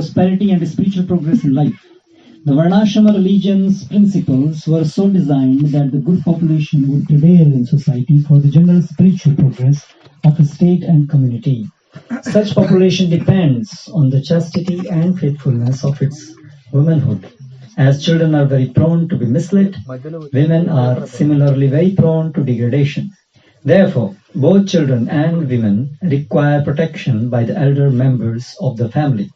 prosperity and spiritual progress in life. The Varnashrama religion's principles were so designed that the good population would prevail in society for the general spiritual progress of a state and community. Such population depends on the chastity and faithfulness of its womanhood. As children are very prone to be misled, women are similarly very prone to degradation. Therefore, both children and women require protection by the elder members of the family.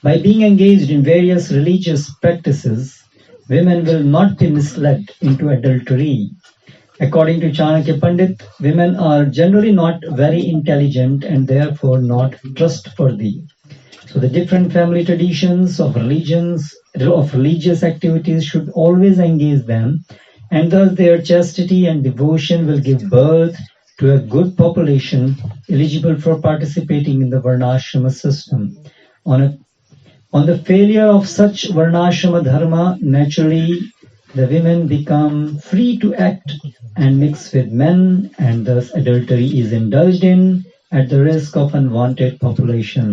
By being engaged in various religious practices, women will not be misled into adultery. According to Chanakya Pandit, women are generally not very intelligent and therefore not trustworthy. So the different family traditions of religious activities should always engage them, and thus their chastity and devotion will give birth to a good population eligible for participating in the Varnashrama system. On the failure of such Varnashrama dharma, naturally the women become free to act and mix with men, and thus adultery is indulged in at the risk of unwanted population.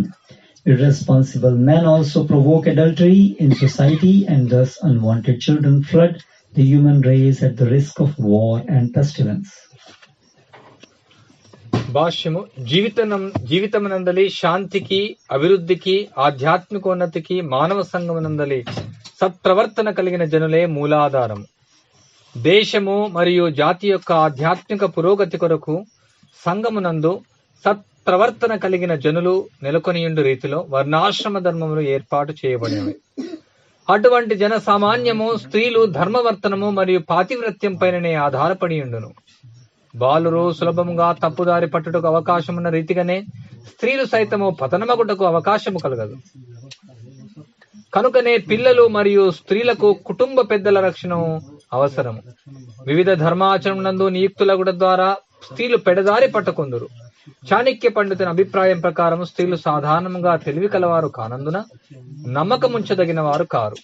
Irresponsible men also provoke adultery in society, and thus unwanted children flood the human race at the risk of war and pestilence. భాష్యము జీవితమునందలి శాంతికి అభివృద్ధికి ఆధ్యాత్మికోన్నతికి మానవ సంఘమునందలి సత్ప్రవర్తన కలిగిన జనులే మూలాధారం. దేశము మరియు జాతి యొక్క ఆధ్యాత్మిక పురోగతి కొరకు సంఘమునందు సత్ప్రవర్తన కలిగిన జనులు నెలకొనియుండు రీతిలో వర్ణాశ్రమ ధర్మములు ఏర్పాటు చేయబడినవి. అటువంటి జన సామాన్యము స్త్రీలు ధర్మవర్తనము మరియు పాతివ్రత్యం పైననే ఆధారపడి ఉండును. బాలురు సులభముగా తప్పుదారి పట్టుటకు అవకాశమున్న రీతిగానే స్త్రీలు సైతము పతనమగుటకు అవకాశము కలగదు. కనుకనే పిల్లలు మరియు స్త్రీలకు కుటుంబ పెద్దల రక్షణ అవసరము. వివిధ ధర్మాచరణనందు నియుక్తులగుట ద్వారా స్త్రీలు పెడదారి పట్టకొందురు. చాణక్య పండితుని అభిప్రాయం ప్రకారం స్త్రీలు సాధారణంగా తెలివి కలవారు కానందున నమ్మకముంచదగిన వారు కారు.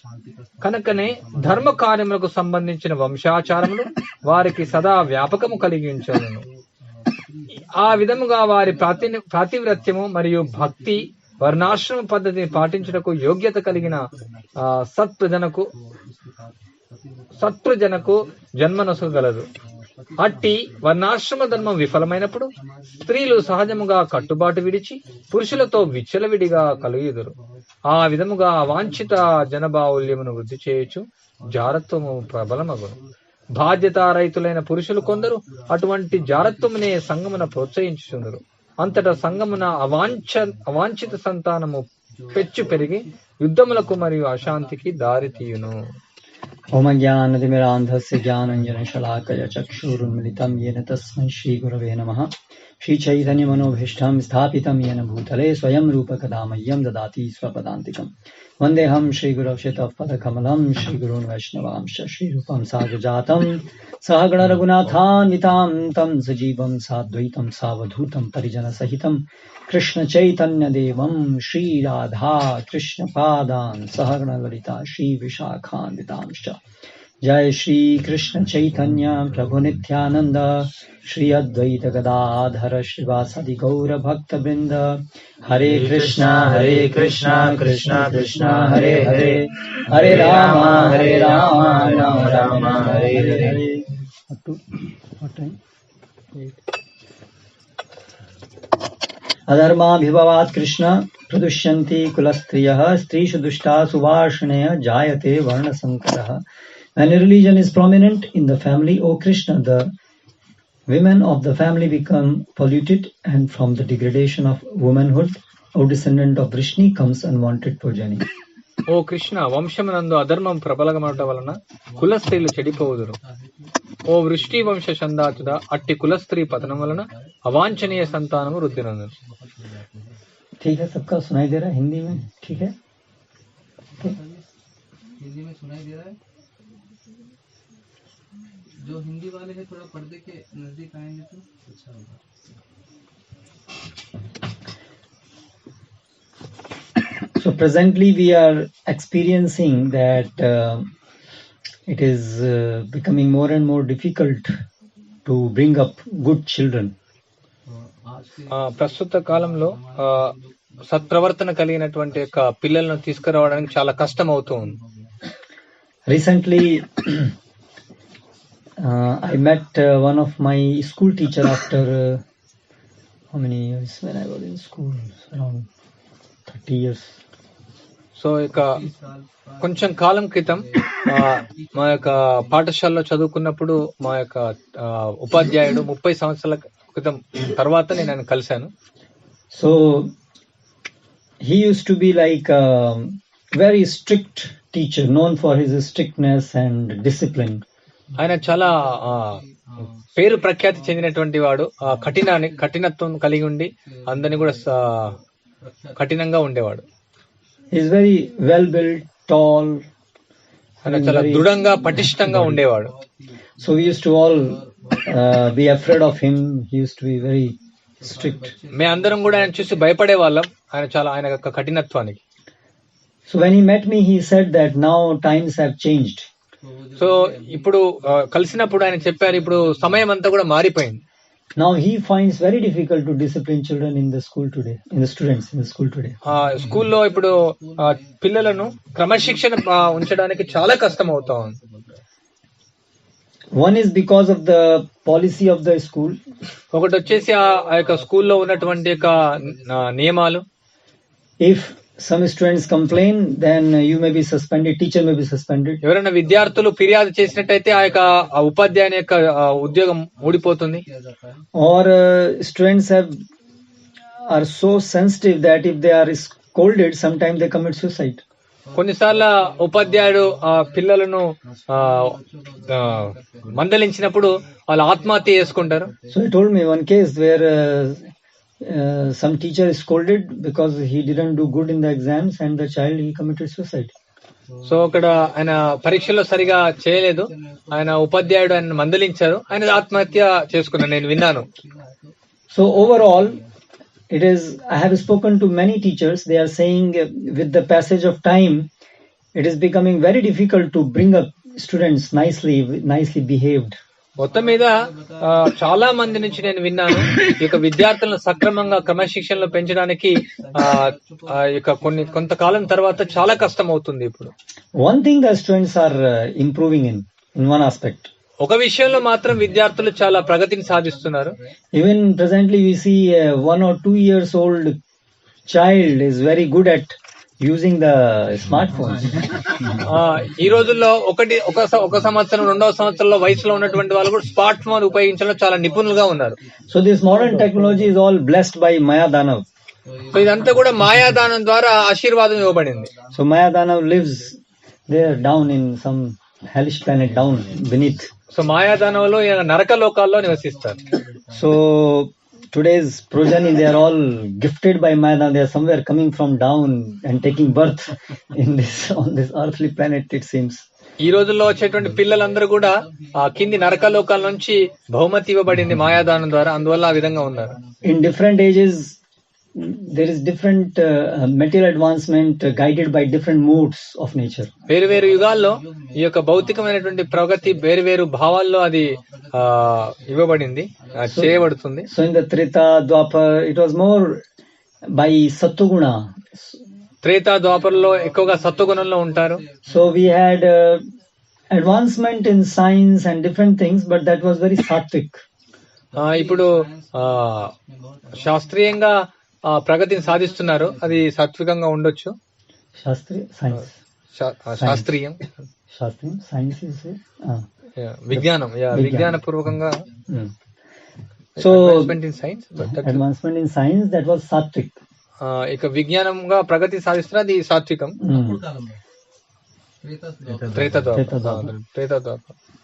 కనుకనే ధర్మ కార్యములకు సంబంధించిన వంశాచారములు వారికి సదా వ్యాపకము కలిగి ఉంచను. ఆ విధముగా వారి ప్రాతివ్రత్యము మరియు భక్తి వర్ణాశ్రమ పద్ధతిని పాటించుటకు యోగ్యత కలిగిన సత్ప్రజనకు జన్మనొసగలదు. అట్టి వర్ణాశ్రమ ధర్మం విఫలమైనప్పుడు స్త్రీలు సహజముగా కట్టుబాటు విడిచి పురుషులతో విచ్చలవిడిగా కలుగుదురు. ఆ విధముగా అవాంఛిత జనబాహుల్యమును వృద్ధి చేయొచ్చు, జారత్వము ప్రబలమగును. బాధ్యతారహితులైన పురుషులు కొందరు అటువంటి జారత్వమునే సంగమున ప్రోత్సహించుచుందరు. అంతటా సంగమున అవాంఛిత సంతానము పెచ్చు పెరిగి యుద్ధములకు మరియు అశాంతికి దారితీయును. ఓం జ్ఞానతిమిరాంధస్య జ్ఞానంజనశలాకయ చక్షురున్మిలితం येन తస్మై శ్రీగురవే నమః. శ్రీచైతన్యమనోభీష్టం స్థాపితం येन భూతలే స్వయం రూపకదా మह्यं దదాతి స్వపదాంతికం. వందేహం శ్రీగురౌ పదకమలం శ్రీగురూన్ వైష్ణవాంశ శ్రీరూపం సాగజాతం సహగణ రఘునాథాన్వితాం తం సజీవం సాద్వైతం సావధూతం పరిజన సహితం కృష్ణ చైతన్య దేవం శ్రీ రాధా కృష్ణ పాదాన్ సహగణ లలితా శ్రీ విశాఖాన్వితాంశ్చ. జయ శ్రీ కృష్ణ చైతన్య ప్రభు నిత్యానంద శ్రీ అద్వైత గదాధర శ్రీవాసది గౌర భక్త బృంద. హరే కృష్ణ కృష్ణ కృష్ణ హరే హరే, హరే రామ రామ రామ హరే హరే. అధర్మాభిభవాత్ కృష్ణ ప్రదుష్యంతి కులస్త్రియః స్త్రీషు దుష్టాసు వార్ష్ణేయ జాయతే వర్ణసంకరః. When religion is prominent in the family, O Krishna, the women of the family become polluted, and from the degradation of womanhood, O descendant of Vrishni, comes unwanted progeny. ఓ కృష్ణ, వంశమునందు అధర్మం ప్రబలగమట వలన కుల స్త్రీలు చెడిపోవుదురు. ఓ వృష్టి వంశ చందాతుడ, అట్టి కుల స్త్రీ పతనం వలన అవాంఛనీయ సంతానము వృద్ధి నందును. ठीक है, सबका सुनाई दे रहा है हिंदी में? ठीक है, हिंदी में सुनाई दे रहा है. जो हिंदी वाले हैं थोड़ा पर्दे के नजदीक आएंगे तो अच्छा होगा. So presently we are experiencing that it is becoming more and more difficult to bring up good children. ప్రస్తుత కాలంలో సత్ప్రవర్తన కలిగినటువంటి యొక్క పిల్లలను తీసుకురావడానికి చాలా కష్టం అవుతూ ఉంది. Recently, I met one of my school teacher after how many years? When I was in school, around 30 years. So ఇక కొంచెం కాలం క్రితం మా యొక్క పాఠశాలలో చదువుకున్నప్పుడు మా యొక్క ఉపాధ్యాయుడు 30 సంవత్సరాల క్రితం తర్వాత నేను ఆయన కలిశాను. So he used to be like a very strict teacher, known for his strictness and discipline. ఆయన చాలా పేరు ప్రఖ్యాతి చెందినటువంటి వాడు, కఠినత్వం కలిగి ఉండి అందరినీ కూడా కఠినంగా ఉండేవాడు. He is very well built, tall. ఆయన చాలా దృఢంగా పటిష్టంగా ఉండేవాడు. So we used to all be afraid of him. He used to be very strict. మేము అందరం కూడా ఆయన చూసి భయపడే వాళ్ళం, ఆయన యొక్క కఠినత్వానికి. So when he met me, he said that now times have changed. So ఇప్పుడు కలిసినప్పుడు ఆయన చెప్పారు, ఇప్పుడు సమయం అంతా కూడా మారిపోయింది. Now he finds very difficult to discipline children in the school today, in the students in the school today. స్కూల్లో ఇప్పుడు పిల్లలను క్రమశిక్షణ ఉంచడానికి చాలా కష్టం అవుతా ఉంది. One is because of the policy of the school. ఒకటి వచ్చేసి ఆ యొక్క స్కూల్లో ఉన్నటువంటి యొక్క నియమాలు. If some students complain, then you may be suspended, teacher may be suspended. ఎవరైనా విద్యార్థులు ఫిర్యాదు చేసినట్టయితే ఆ యొక్క ఉపాధ్యాయుని యొక్క ఉద్యోగం ఊడిపోతుంది. Or students are so sensitive that if they are scolded, sometimes they commit suicide. కొన్నిసార్లు ఉపాధ్యాయుడు పిల్లలను మందలించినప్పుడు వాళ్ళు ఆత్మహత్య చేసుకుంటారు. So he told me one case where some teacher is scolded because he didn't do good in the exams, and the child, he committed suicide. So అక్కడ ఆయన పరీక్షలో సరిగా చేయలేదు, ఆయన ఉపాధ్యాయుడు ఆయన మందలించారు, ఆయన ఆత్మహత్య చేసుకున్నాను, నేను విన్నాను. So overall, I have spoken to many teachers. They are saying with the passage of time, it is becoming very difficult to bring up students nicely behaved. మొత్తం మీద చాలా మంది నుంచి నేను విన్నాను, ఈ యొక్క విద్యార్థులను సక్రమంగా క్రమశిక్షణలో పెంచడానికి కొంతకాలం తర్వాత చాలా కష్టం అవుతుంది. ఇప్పుడు one thing the students are improving in one aspect. ఒక విషయంలో మాత్రం విద్యార్థులు చాలా ప్రగతిని సాధిస్తున్నారు. Even presently we see 1 or 2 years old child is very good at using the smartphones. ఈ రోజుల్లో ఒక సంవత్సరం, 2వ సంవత్సరంలో వయసులో ఉన్నటువంటి వాళ్ళు కూడా స్మార్ట్ ఫోన్ ఉపయోగించడంలో చాలా నిపుణులుగా ఉన్నారు. So this modern technology is all blessed by Maya Danav. So ఇదంతా కూడా మాయాదానం ద్వారా ఆశీర్వాదం ఇవ్వబడింది. So Maya Danav lives there down in some hellish planet down beneath. So మాయాదానంలో నరక లోకాల్లో నివసిస్తారు. So today's progeny, they are all gifted by Maya Danav. They are somewhere coming from down and taking birth on this earthly planet, it seems. ఈ రోజుల్లో వచ్చేటువంటి పిల్లలందరూ కూడా ఆ కింది నరక లోకాల నుంచి బహుమతి ఇవ్వబడింది మాయాదానం ద్వారా, అందువల్ల ఆ విధంగా ఉన్నారు. In different ages, there is different material advancement guided by different moods of nature. వేరు వేరు యుగాల్లో ఈ యొక్క భౌతికమైనటువంటి ప్రగతి వేరు వేరు భావాల్లో అది ఇవ్వబడింది, చేయబడుతుంది. So in the Treta Dwapar, it was more by Sattuguna. Treta ద్వాపరలో ఎక్కువగా సత్వగుణంలో ఉంటారు. So we had advancement in science and different things, but that was very sattvic. ఇప్పుడు శాస్త్రీయంగా ప్రగతిని సాధిస్తున్నారు, అది సాత్వికంగా ఉండొచ్చు. శాస్త్రీయం సైన్స్ విజ్ఞానం, విజ్ఞానపూర్వకంగా. So advancement in science that was sattvic. ఇక విజ్ఞానంగా ప్రగతి సాధిస్తున్న అది సాత్వికం.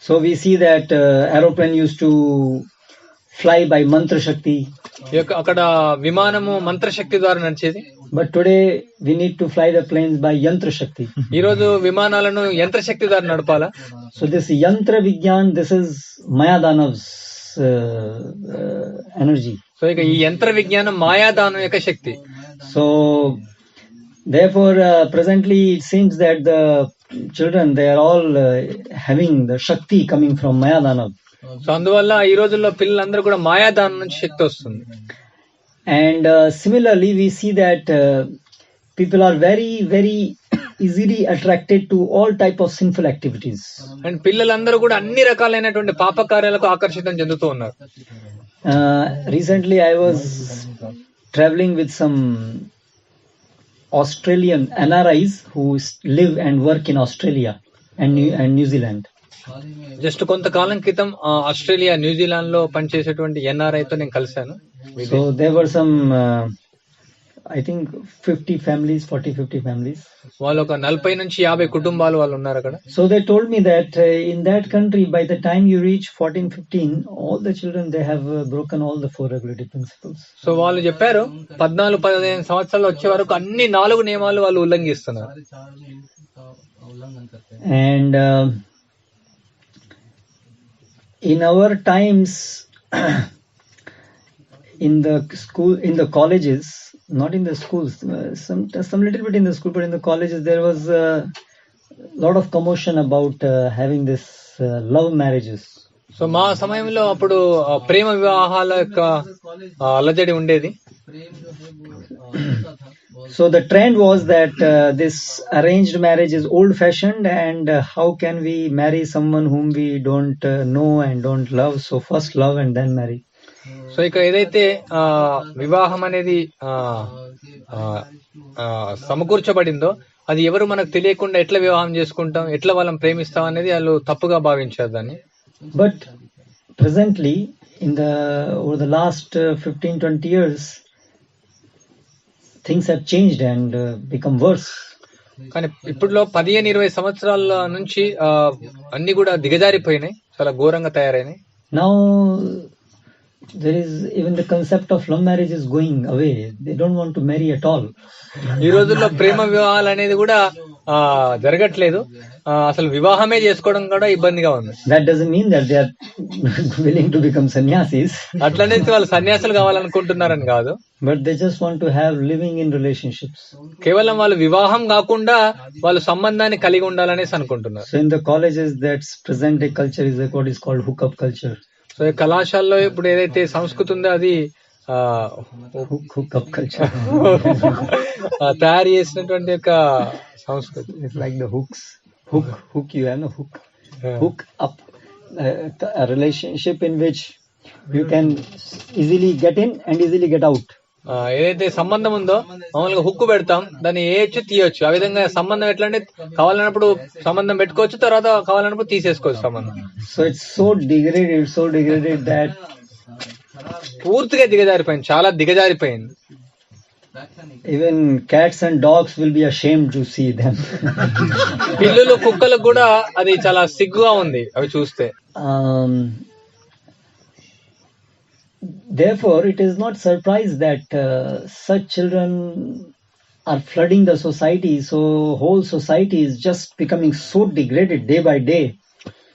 So we see that aeroplane used to fly by mantra shakti. అక్కడ విమానము మంత్రశక్తి ద్వారా నడిచేది. But today we need to fly the planes by yantra shakti. ఈ రోజు విమానాలను యంత్రశక్తి ద్వారా నడపాలా. So this yantra vigyan, this is Maya Danav's energy. So ఇక ఈ యంత్ర విజ్ఞానం మాయాదానం యొక్క శక్తి. So therefore presently it seems that the children, they are all having the shakti coming from Maya Danav. So అందువల్ల ఈ రోజుల్లో పిల్లలందరూ కూడా మాయాదానం నుంచి శక్తి వస్తుంది. And similarly, we see that people are very, very easily attracted to all type of sinful activities. And పిల్లలందరూ కూడా అన్ని రకాలైనటువంటి పాప కార్యాలకు ఆకర్షితం చెందుతూ ఉన్నారు. Recently, I was traveling with some Australian NRIs who live and work in Australia and New Zealand. Just కొంతకాలం క్రితం Australia New Zealand లో పనిచేసేటువంటి ఎన్ఆర్ఐ తో నేను కలిశాను. So there were some I think 40 50 families. వాళ్ళు ఒక 40 నుంచి 50 కుటుంబాలు వాళ్ళు ఉన్నారు అక్కడ. So they told me that in that country, by the time you reach 14 15, all the children, they have broken all the 4 regulative principles. So వాళ్ళు చెప్పారు 14-15 సంవత్సరాలు వచ్చే వరకు అన్ని 4 నియమాలు వాళ్ళు ఉల్లంఘిస్తున్నారు. And in our times, in the school, in the colleges, not in the schools, some little bit in the school, but in the colleges there was a lot of commotion about having this love marriages. So మా సమయంలో అప్పుడు ప్రేమ వివాహాల యొక్క అలజడి ఉండేది. So the trend was that this arranged marriage is old fashioned, and how can we marry someone whom we don't know and don't love? So first love and then marry. So ఇక ఏదైతే వివాహం అనేది సమకూర్చబడిందో అది ఎవరు మనకు తెలియకుండా ఎట్లా వివాహం చేసుకుంటాం, ఎట్లా వాళ్ళని ప్రేమిస్తాం అనేది వాళ్ళు తప్పుగా భావించారు దాన్ని. But presently, over the last 15-20 years, things have changed and become worse. కానీ ఇప్పుడులో 15-20 సంవత్సరాల నుంచి అన్ని కూడా దిగజారిపోయినాయి, చాలా ఘోరంగా తయారైనాయి. Now there is even the concept of love marriage is going away. They don't want to marry at all. ఈ రోజుల్లో ప్రేమ వివాహాలు అనేది కూడా జరగట్లేదు, అసలు వివాహమే చేసుకోవడం కూడా ఇబ్బందిగా ఉంది. That doesn't mean that they are willing to become sannyasis. అట్లనే వాళ్ళు సన్యాసులు కావాలనుకుంటున్నారని కాదు, but they just want to have living in relationships. కేవలం వాళ్ళు వివాహం కాకుండా వాళ్ళు సంబంధాన్ని కలిగి ఉండాలనేసి అనుకుంటున్నారు. So in the colleges, that's present day culture is what is called hookup culture. So ఈ కళాశాలలో ఇప్పుడు ఏదైతే సంస్కృతి ఉందో అది hookup culture. తయారు చేసినటువంటి ఒక సంస్కృతి. It's like the hook you have, no hook up, a relationship in which you can easily get in and easily get out. ఏదైతే సంబంధం ఉందో మామూలుగా హుక్కు పెడతాం, దాన్ని వేయొచ్చు తీయొచ్చు. ఆ విధంగా సంబంధం ఎట్లా అంటే కావాలన్నప్పుడు సంబంధం పెట్టుకోవచ్చు, తర్వాత కావాలన్నప్పుడు తీసేసుకోవచ్చు సంబంధం. So it's so degraded that పూర్తిగా దిగజారిపోయింది, చాలా దిగజారిపోయింది. even cats and dogs will be ashamed to see them. పిల్లులు కుక్కలకు కూడా అది చాలా సిగ్గుగా ఉంది అవి చూస్తే. Therefore, it is not surprise that such children are flooding the society. So whole society is just becoming so degraded day by day.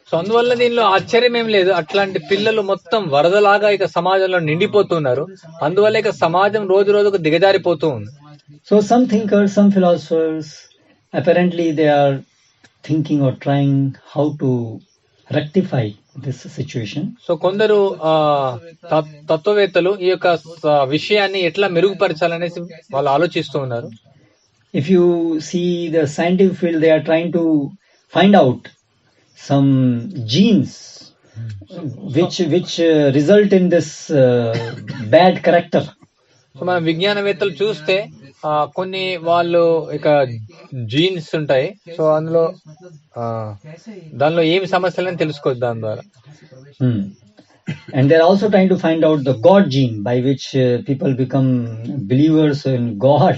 So అందువల్ల దీనిలో ఆశ్చర్యం ఏం లేదు, అట్లాంటి పిల్లలు మొత్తం వరదలాగా ఇక సమాజంలో నిండిపోతున్నారు. అందువల్ల ఇక సమాజం రోజు రోజుకు దిగజారిపోతూ ఉంది. So some thinkers, some philosophers, apparently they are thinking or trying how to rectify this situation. So కొందరు తత్వవేత్తలు ఈ యొక్క విషయాన్ని ఎట్లా మెరుగుపరచాలనేసి వాళ్ళు ఆలోచిస్తూ ఉన్నారు. If you see the scientific field, they are trying to find out some genes which result in this bad character. So మన విజ్ఞానవేత్తలు చూస్తే కొన్ని వాళ్ళు ఇక జీన్స్ ఉంటాయి, సో అందులో దానిలో ఏమి సమస్యలని తెలుసుకోవచ్చు దాని ద్వారా. And they're also trying to find out the God gene by which people become believers in God.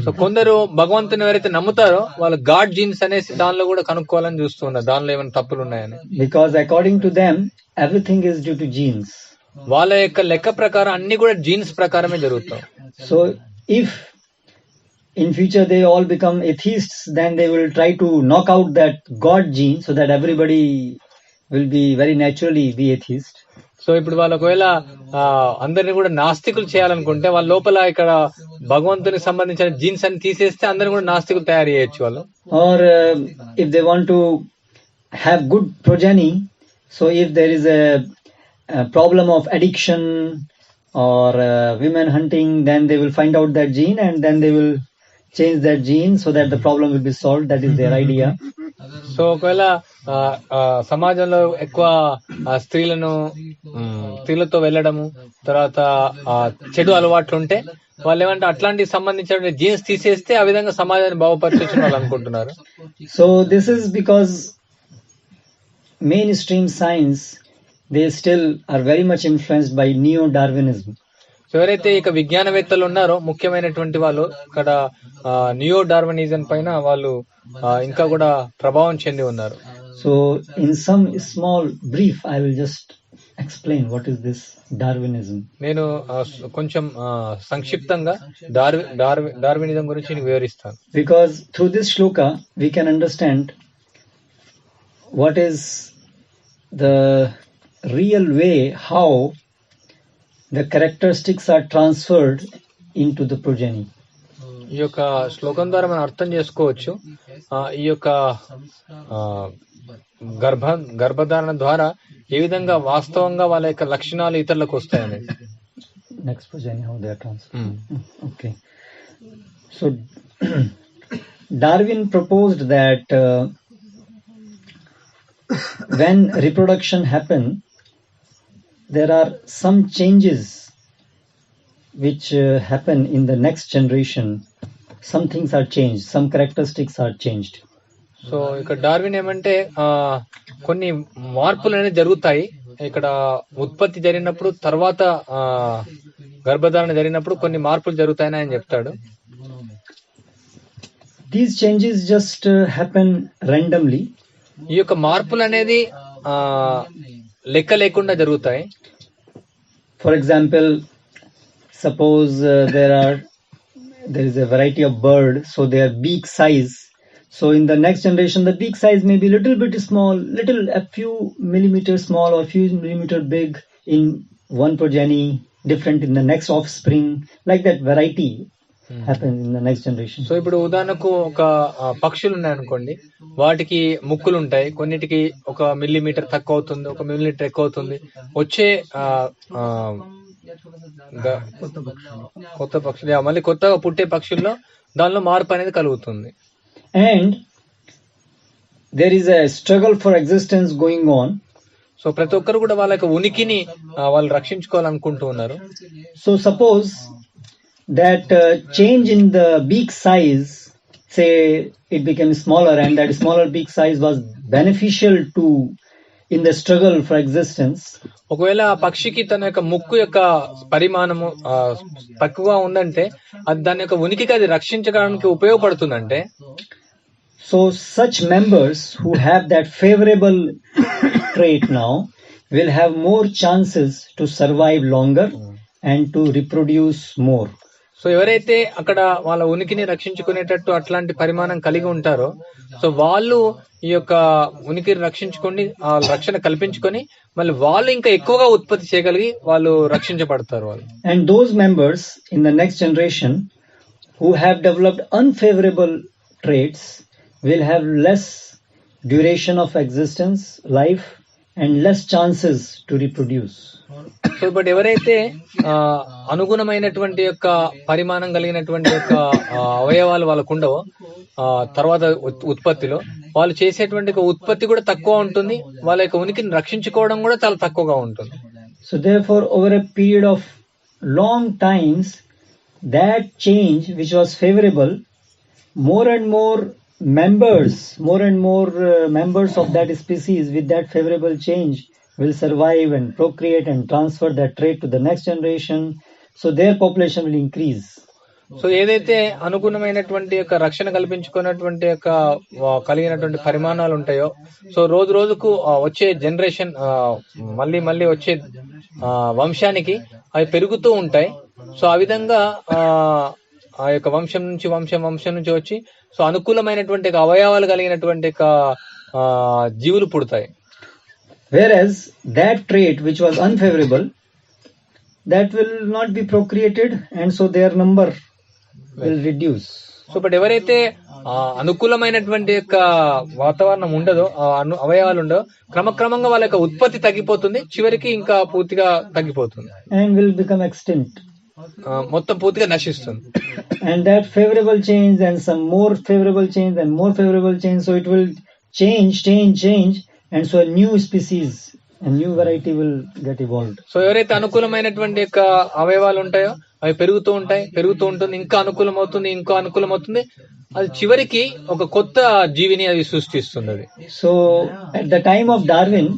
So కొందరు భగవంతుని ఎవరైతే నమ్ముతారో వాళ్ళు గాడ్ జీన్స్ అనేసి దానిలో కూడా కనుక్కోవాలని చూస్తున్నారు, దానిలో ఏమైనా తప్పులు ఉన్నాయని. Because according to them, everything is due to genes. వాళ్ళ యొక్క లెక్క ప్రకారం అన్ని కూడా జీన్స్ ప్రకారమే జరుగుతాయి. So if in future they all become atheists, then they will try to knock out that God gene so that everybody will be very naturally be atheist. So ఇప్పుడు వాళ్ళు ఒకవేళ అందరిని కూడా నాస్తికులు చేయాలనుకుంటే వాళ్ళ లోపల ఇక్కడ భగవంతునికి సంబంధించిన జీన్స్ అని తీసేస్తే అందరిని కూడా నాస్తికులు తయారు చేయొచ్చు వాళ్ళు. Or if they want to have good progeny, so if there is a problem of addiction or women hunting, then they will find out that gene and then they will change that gene so that the problem will be solved. That is their idea. So ఒకవేళ సమాజంలో ఎక్కువ స్త్రీలతో వెళ్ళడము, తర్వాత చెడు అలవాట్లు ఉంటే వాళ్ళు ఏమంటే అట్లాంటికి సంబంధించిన జీన్స్ తీసేస్తే ఆ విధంగా సమాజాన్ని బాగుపరచొచ్చు వాళ్ళు అనుకుంటున్నారు. So this is because mainstream science, they still are very much influenced by neo-Darwinism. ఎవరైతే ఇక విజ్ఞానవేత్తలు ఉన్నారో ముఖ్యమైనటువంటి వాళ్ళు ఇక్కడ నియో డార్వినిజం పైన వాళ్ళు ఇంకా కూడా ప్రభావం చెంది ఉన్నారు. So in some small brief I will just explain what is this Darwinism. నేను కొంచెం సంక్షిప్తంగా డార్వినిజం గురించి వివరిస్తాను. Because through this shloka we can understand what is the real way how the characteristics are transferred into the progeny. ఈ యొక్క శ్లోకం ద్వారా మనం అర్థం చేసుకోవచ్చు ఈ యొక్క గర్భధారణ ద్వారా ఏ విధంగా వాస్తవంగా వాళ్ళ యొక్క లక్షణాలు ఇతరులకు వస్తాయని. Next progeny, how they are transferred. Okay. So Darwin proposed that when reproduction happens, there are some changes which happen in the next generation. Some things are changed, some characteristics are changed. So ఇక్కడ Darwin ఏమంటే కొన్ని మార్పులు అనేది జరుగుతాయి ఇక్కడ ఉత్పత్తి జరిగినప్పుడు, తర్వాత గర్భధారణ జరిగినప్పుడు కొన్ని మార్పులు జరుగుతాయని ఆయన చెప్తాడు. These changes just happen randomly. ఈ యొక్క మార్పులు అనేది లెక్క లేకుండా జరుగుతాయి. For example, suppose there is a variety of bird, so their beak size. So in the next generation, the beak size may be little bit small, a few millimeters small or few millimeter big in one progeny, different in the next offspring. Like that, variety happens in the next generation. So ఇప్పుడు ఉదాహరణకు ఒక పక్షులు ఉన్నాయనుకోండి, వాటికి ముక్కులు ఉంటాయి, కొన్నిటికి ఒక మిల్లీమీటర్ తక్కువ అవుతుంది, ఒక మిల్లీమీటర్ ఎక్కువ అవుతుంది. వచ్చే కొత్త పక్షులు మళ్ళీ కొత్తగా పుట్టే పక్షుల్లో దానిలో మార్పు అనేది కలుగుతుంది. And there is a struggle for existence going on. So ప్రతి ఒక్కరు కూడా వాళ్ళ యొక్క ఉనికిని వాళ్ళు రక్షించుకోవాలనుకుంటూ ఉన్నారు. So suppose that change in the beak size, say it became smaller, and that smaller beak size was beneficial to in the struggle for existence. ఒకవేళ ఆ పక్షికి తన యొక్క ముక్కు యొక్క పరిమాణము తక్కువగా ఉందంటే అది దాని యొక్క ఉనికికి అది రక్షించడానికి ఉపయోగపడుతుందంటే, so such members who have that favorable trait now will have more chances to survive longer and to reproduce more. So ఎవరైతే అక్కడ వాళ్ళ ఉనికిని రక్షించుకునేటట్టు అట్లాంటి పరిమాణం కలిగి ఉంటారో, సో వాళ్ళు ఈ యొక్క ఉనికిని రక్షించుకొని ఆ రక్షణ కల్పించుకొని మళ్ళీ వాళ్ళు ఇంకా ఎక్కువగా ఉత్పత్తి చేయగలిగి వాళ్ళు రక్షించబడతారు వాళ్ళు. And those members in the next generation who have developed unfavorable traits will have less duration of existence, life, and less chances to reproduce. So but ఎవరైతే అనుగుణమైనటువంటి యొక్క పరిమాణం కలిగినటువంటి యొక్క అవయవాలు వాళ్ళకు ఉండవో తర్వాత ఉత్పత్తిలో వాళ్ళు చేసేటువంటి ఉత్పత్తి కూడా తక్కువ ఉంటుంది, వాళ్ళ యొక్క ఉనికిని రక్షించుకోవడం కూడా చాలా తక్కువగా ఉంటుంది. So therefore, over a period of long times, that change which was favorable, more and more members of that species with that favorable change will survive and procreate and transfer that trait to the next generation. So their population will increase. So ఏదైతే అనుగుణమైనటువంటి యొక్క రక్షణ కల్పించుకున్నటువంటి యొక్క కలిగినటువంటి పరిమాణాలు ఉంటాయో, so రోజు రోజుకు వచ్చే జనరేషన్ మళ్ళీ వచ్చే వంశానికి అవి పెరుగుతూ ఉంటాయి. సో ఆ విధంగా ఆ యొక్క వంశం నుంచి వచ్చి సో అనుకూలమైనటువంటి అవయవాలు కలిగినటువంటి జీవులు పుడతాయి. Whereas that trait which was unfavorable, that will not be procreated, and so their number will reduce. So but ఎవరైతే అనుకూలమైనటువంటి యొక్క వాతావరణం ఉండదో, అవయవాలు ఉండదో, క్రమక్రమంగా వాళ్ళ యొక్క ఉత్పత్తి తగ్గిపోతుంది, చివరికి ఇంకా పూర్తిగా తగ్గిపోతుంది, and will become extinct. మొత్తం పూర్తిగా నశిస్తుంది. And that favorable change and some more favorable change and more favorable change, so it will change, and so a new species, a new variety will get evolved. So ఎవరైతే అనుకూలమైనటువంటి యొక్క అవయవాలు ఉంటాయో అవి పెరుగుతూ ఉంటుంది, ఇంకా అనుకూలం అవుతుంది, అది చివరికి ఒక కొత్త జీవిని అది సృష్టిస్తుంది. అది So at the time of Darwin,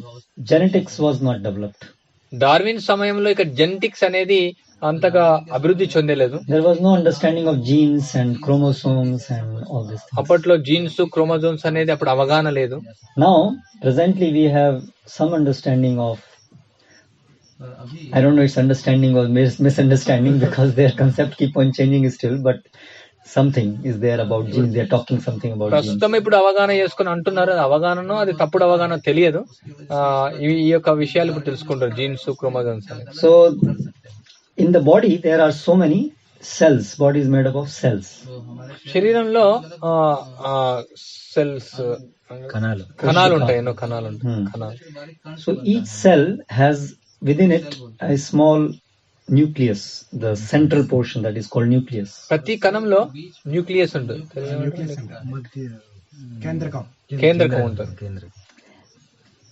genetics was not developed. Darwin సమయంలో ఇక జెనెటిక్స్ అనేది అంతగా అభివృద్ధి చెందలేదు. There was no understanding of genes and chromosomes and all this things. అప్పట్లో జీన్స్, క్రోమోజోమ్స్ అనేది అప్పుడు అవగాహన లేదు. Now presently we have some understanding of, I don't know, it's understanding or misunderstanding because their concept keep on changing still, but something is there about genes. They are talking something about genes. ప్రస్తుతం ఇప్పుడు అవగాహన చేసుకుని అంటున్నారు, అది అవగాహనో అది తప్పుడు అవగాహన తెలియదు. ఈ యొక్క విషయాలు ఇప్పుడు తెలుసుకుంటారు, జీన్స్, క్రోమోజోమ్స్ అనేది. So in the body there are so many cells. Body is made up of cells. శరీరంలో సెల్స్, కణాలు ఉంటాయి, ఎన్నో కణాలు ఉంటాయి. So each cell has within it a small nucleus, the central portion that is called nucleus. ప్రతి కణంలో nucleus ఉంటుంది, కేంద్రకం ఉంటుంది.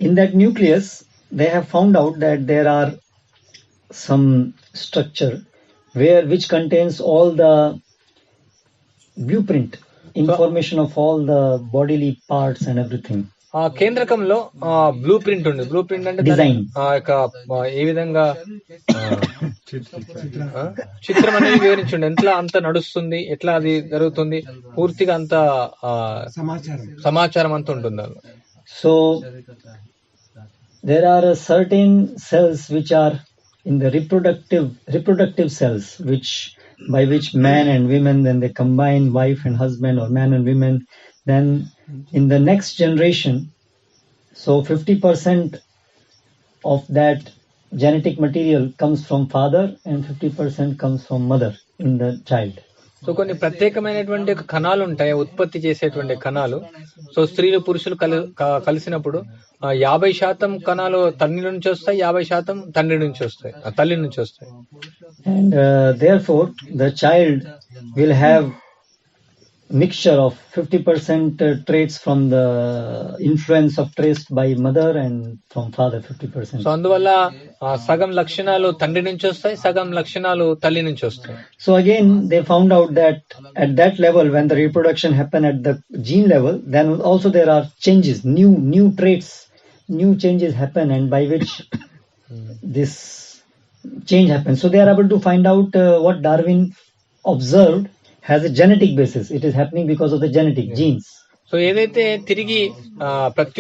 In that nucleus they have found out that there are some structure which contains all the blueprint information of all the bodily parts and everything. ఆ కేంద్రకంలో blue print ఉంది. Blue print అంటే design, ఏ విధంగా చిత్రం అనేది వివరించండి, ఎట్లా అంత నడుస్తుంది, ఎట్లా అది జరుగుతుంది, పూర్తిగా అంత సమాచారం అంతా ఉంటుంది. So there are certain cells which are in the reproductive cells, by which man and women, then they combine wife and husband or man and women, then in the next generation, so 50% of that genetic material comes from father and 50% comes from mother in the child. So కొన్ని ప్రత్యేకమైనటువంటి కణాలు ఉంటాయి, ఉత్పత్తి చేసేటువంటి కణాలు. So స్త్రీలు పురుషులు కలిసినప్పుడు 50% కణాలు తల్లి నుంచి వస్తాయి, 50% తల్లి నుంచి వస్తాయి. And therefore the child will have mixture of 50% traits from the influence of traits by mother and from father 50%. So అందువల్ల సగం లక్షణాలు తండ్రి నుంచి వస్తాయి, సగం లక్షణాలు తల్లి నుంచి వస్తాయి. So again they found out that at that level, when the reproduction happen at the gene level, then also there are changes, new traits, new changes happen, and by which this change happens. So they are able to find out what Darwin observed has a genetic basis. It is happening because of the genetic genes. So ఏదైతే తిరిగి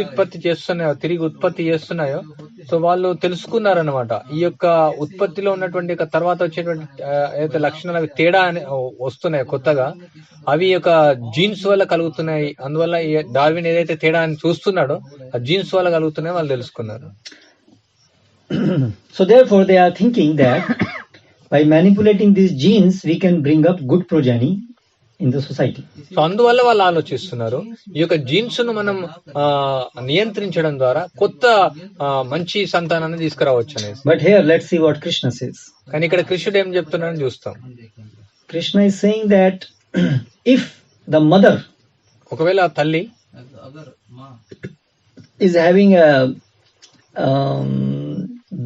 ఉత్పత్తి చేస్తున్నాయో, so వాళ్ళు తెలుసుకున్నారనమాట, ఈ యొక్క ఉత్పత్తిలో ఉన్నటువంటి తర్వాత వచ్చేటువంటి ఏదైతే లక్షణాలు అవి తేడా వస్తున్నాయి కొత్తగా, అవి యొక్క జీన్స్ వల్ల కలుగుతున్నాయి. అందువల్ల డార్విన్ ఏదైతే తేడా అని చూస్తున్నాడో ఆ జీన్స్ వల్ల కలుగుతున్నాయో వాళ్ళు తెలుసుకున్నారు. So therefore they are thinking that by manipulating these genes we can bring up good progeny in the society. So అందువల్ల వాళ్ళు ఆలోచిస్తున్నారు, ఈ యొక్క జీన్స్ ను మనం నియంత్రించడం ద్వారా కొత్త మంచి సంతానాన్ని తీసుకురావచ్చు అనేది. But here let's see what Krishna says. కానీ ఇక్కడ కృష్ణుడు ఏం చెప్తున్నాడని చూస్తాం. Krishna is saying that if the mother ఒకవేళ తల్లి is having a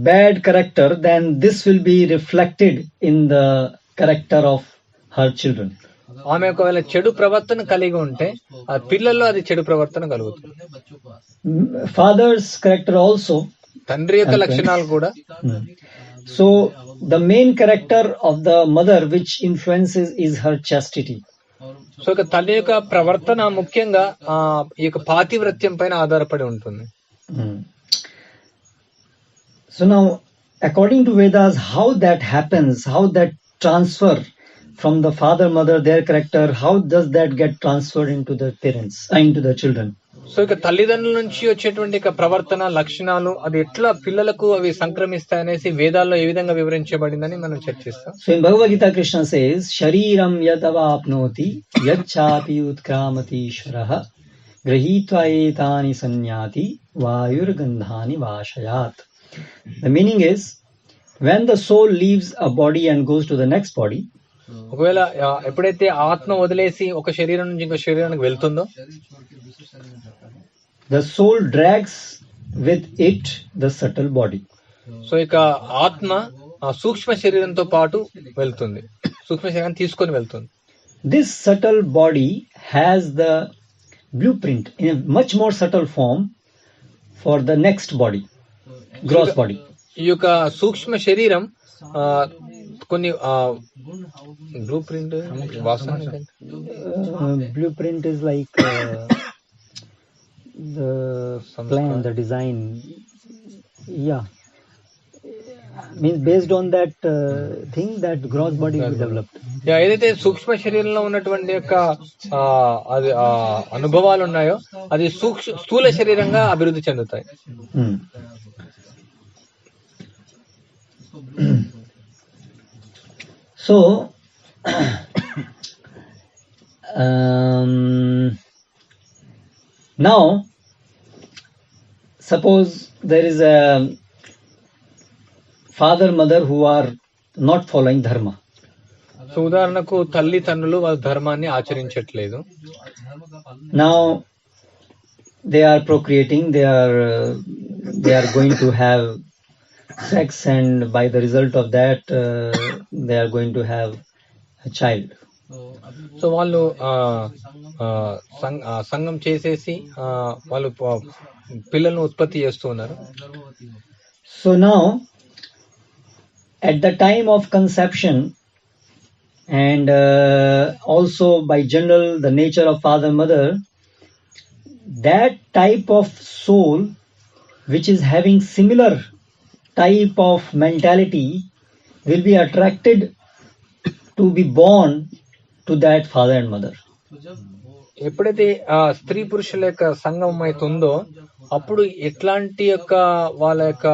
bad character, then this will be reflected in the character of her children. ఆమె ఒకవేళ చెడు ప్రవర్తన కలిగి ఉంటే ఆ పిల్లల్లో అది చెడు ప్రవర్తన కలుగుతుంది. Father's character also, తండ్రి యొక్క లక్షణాలు కూడా. So the main character of the mother which influences is her chastity. So ఇక తల్లి యొక్క ప్రవర్తన ముఖ్యంగా ఈ యొక్క పాతివ్రత్యం పైన ఆధారపడి ఉంటుంది. So now according to Vedas, how that happens, how that transfer from the father mother, their character, how does that get transferred into the parents, into the children? So ఇక తల్లిదండ్రుల నుంచి వచ్చేటువంటి ఇక ప్రవర్తన లక్షణాలు అది ఎట్లా పిల్లలకు అవి సంక్రమిస్తాయనేసి వేదాల్లో ఏ విధంగా వివరించబడిందని మనం చర్చిస్తాం. So in Bhagavad Gita, Krishna says, Shariram yadavapnoti yacchapi utkramati sharaha grahitva etani sanyati vayurgandhani vashayat. The meaning is, when the soul leaves a body and goes to the next body, ఒకవేళ ఎప్పుడైతే ఆత్మ వదిలేసి ఒక శరీరం నుంచి ఇంకో శరీరానికి వెళ్తుందో, the soul drags with it the subtle body. So ఇక ఆత్మ సూక్ష్మ శరీరంతో పాటు వెళ్తుంది, సూక్ష్మ శరీరాన్ని తీసుకొని వెళ్తుంది. This subtle body has the blueprint in a much more subtle form for the next body, gross body. ఈ యొక్క సూక్ష్మ శరీరం కొన్ని blue print Blueprint is like the plan, the design. Yeah. Means based on that thing, that gross body will be developed. ఏదైతే సూక్ష్మ శరీరంలో ఉన్నటువంటి యొక్క అది అనుభవాలు ఉన్నాయో అది స్థూల శరీరంగా అభివృద్ధి చెందుతాయి. So now suppose there is a father mother who are not following dharma. So ఉదాహరణకు తల్లి తండ్రులు వాళ్ళ ధర్మాన్ని ఆచరించట్లేదు. Now they are procreating, they are going to have sex, and by the result of that they are going to have a child. So వాళ్ళు సంఘం చేసేసి వాళ్ళు పిల్లలను ఉత్పత్తి చేస్తూ ఉన్నారు. So now at the time of conception, and also by general the nature of father mother, that type of soul which is having similar type of mentality will be attracted to be born to that father and mother. ఎప్పుడైతే స్త్రీ పురుషుల యొక్క సంగమం అవుతుందో అప్పుడు ఎట్లాంటి యొక్క వాళ్ళ యొక్క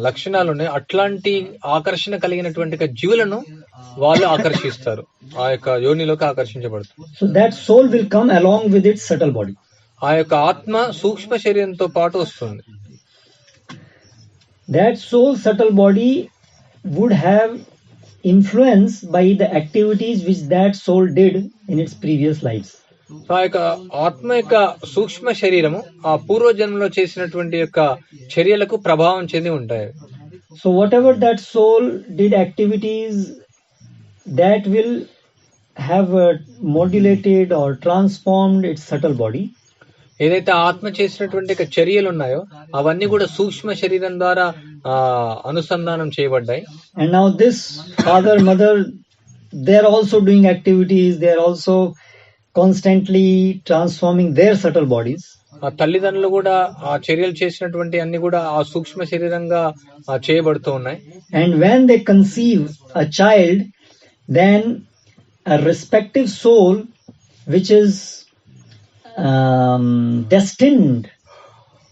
లక్షణాలు ఉన్నాయి, అట్లాంటి ఆకర్షణ కలిగినటువంటి జీవులను వాళ్ళు ఆకర్షిస్తారు, ఆ యొక్క యోనిలోకి ఆకర్షించబడుతుంది. So that soul will come along with its subtle body. ఆ యొక్క ఆత్మ సూక్ష్మ శరీరంతో పాటు వస్తుంది. That soul subtle body would have influence by the activities which that soul did in its previous lives. ఆ యొక్క ఆత్మ యొక్క సూక్ష్మ శరీరము ఆ పూర్వజన్మలో చేసినటువంటి యొక్క చర్యలకు ప్రభావం చెంది ఉంటాయి. So whatever that soul did activities, that will have modulated or transformed its subtle body. ఏదైతే ఆత్మ చేసినటువంటి చర్యలు ఉన్నాయో అవన్నీ కూడా సూక్ష్మ శరీరం ద్వారా అనుసంధానం చేయబడ్డాయి. And now this father mother, they are also doing activities, they are also constantly transforming their subtle bodies. ఆ తల్లిదండ్రులు కూడా ఆ చర్యలు చేసినటువంటి అన్ని కూడా ఆ సూక్ష్మ శరీరంగా చేయబడుతూ ఉన్నాయి. And when they conceive a child, then a respective soul which is destined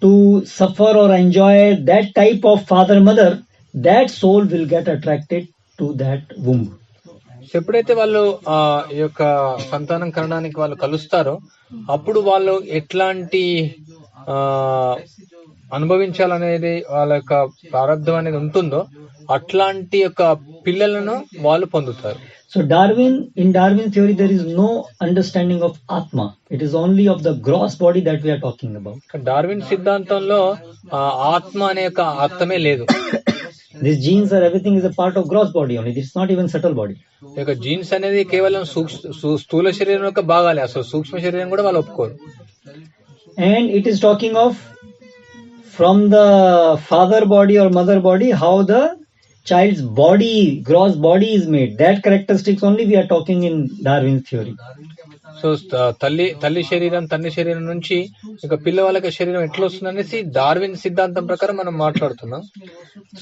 to suffer or enjoy that type of father mother, that soul will get attracted to that womb. ఎప్పుడైతే వాళ్ళు ఈ యొక్క సంతానం కనడానికి వాళ్ళు కలుస్తారో అప్పుడు వాళ్ళు ఎట్లాంటి అనుభవించాలనేది వాళ్ళ యొక్క ప్రారంభం అనేది ఉంటుందో అట్లాంటి యొక్క పిల్లలను వాళ్ళు పొందుతారు. So in Darwin theory, there is no understanding of Atma. It is only of the gross body that we are talking about. Darwin సిద్ధాంతంలో ఆత్మ అనే యొక్క అర్థమే లేదు. These genes or everything is a part of gross body only. This is not even subtle body. ఈ యొక్క jeans అనేది కేవలం స్థూల శరీరం యొక్క భాగాలే, అసలు సూక్ష్మ శరీరం కూడా వాళ్ళు ఒప్పుకోరు. And it is talking of from the father body or mother body, how the child's body, gross body is made. That characteristics only we are talking in Darwin's theory. So తల్లి శరీరం తండ్రి శరీరం నుంచి ఇక పిల్లవాళ్ళకి శరీరం ఎట్లా వస్తుంది అనేసి డార్విన్ సిద్ధాంతం ప్రకారం మనం మాట్లాడుతున్నాం.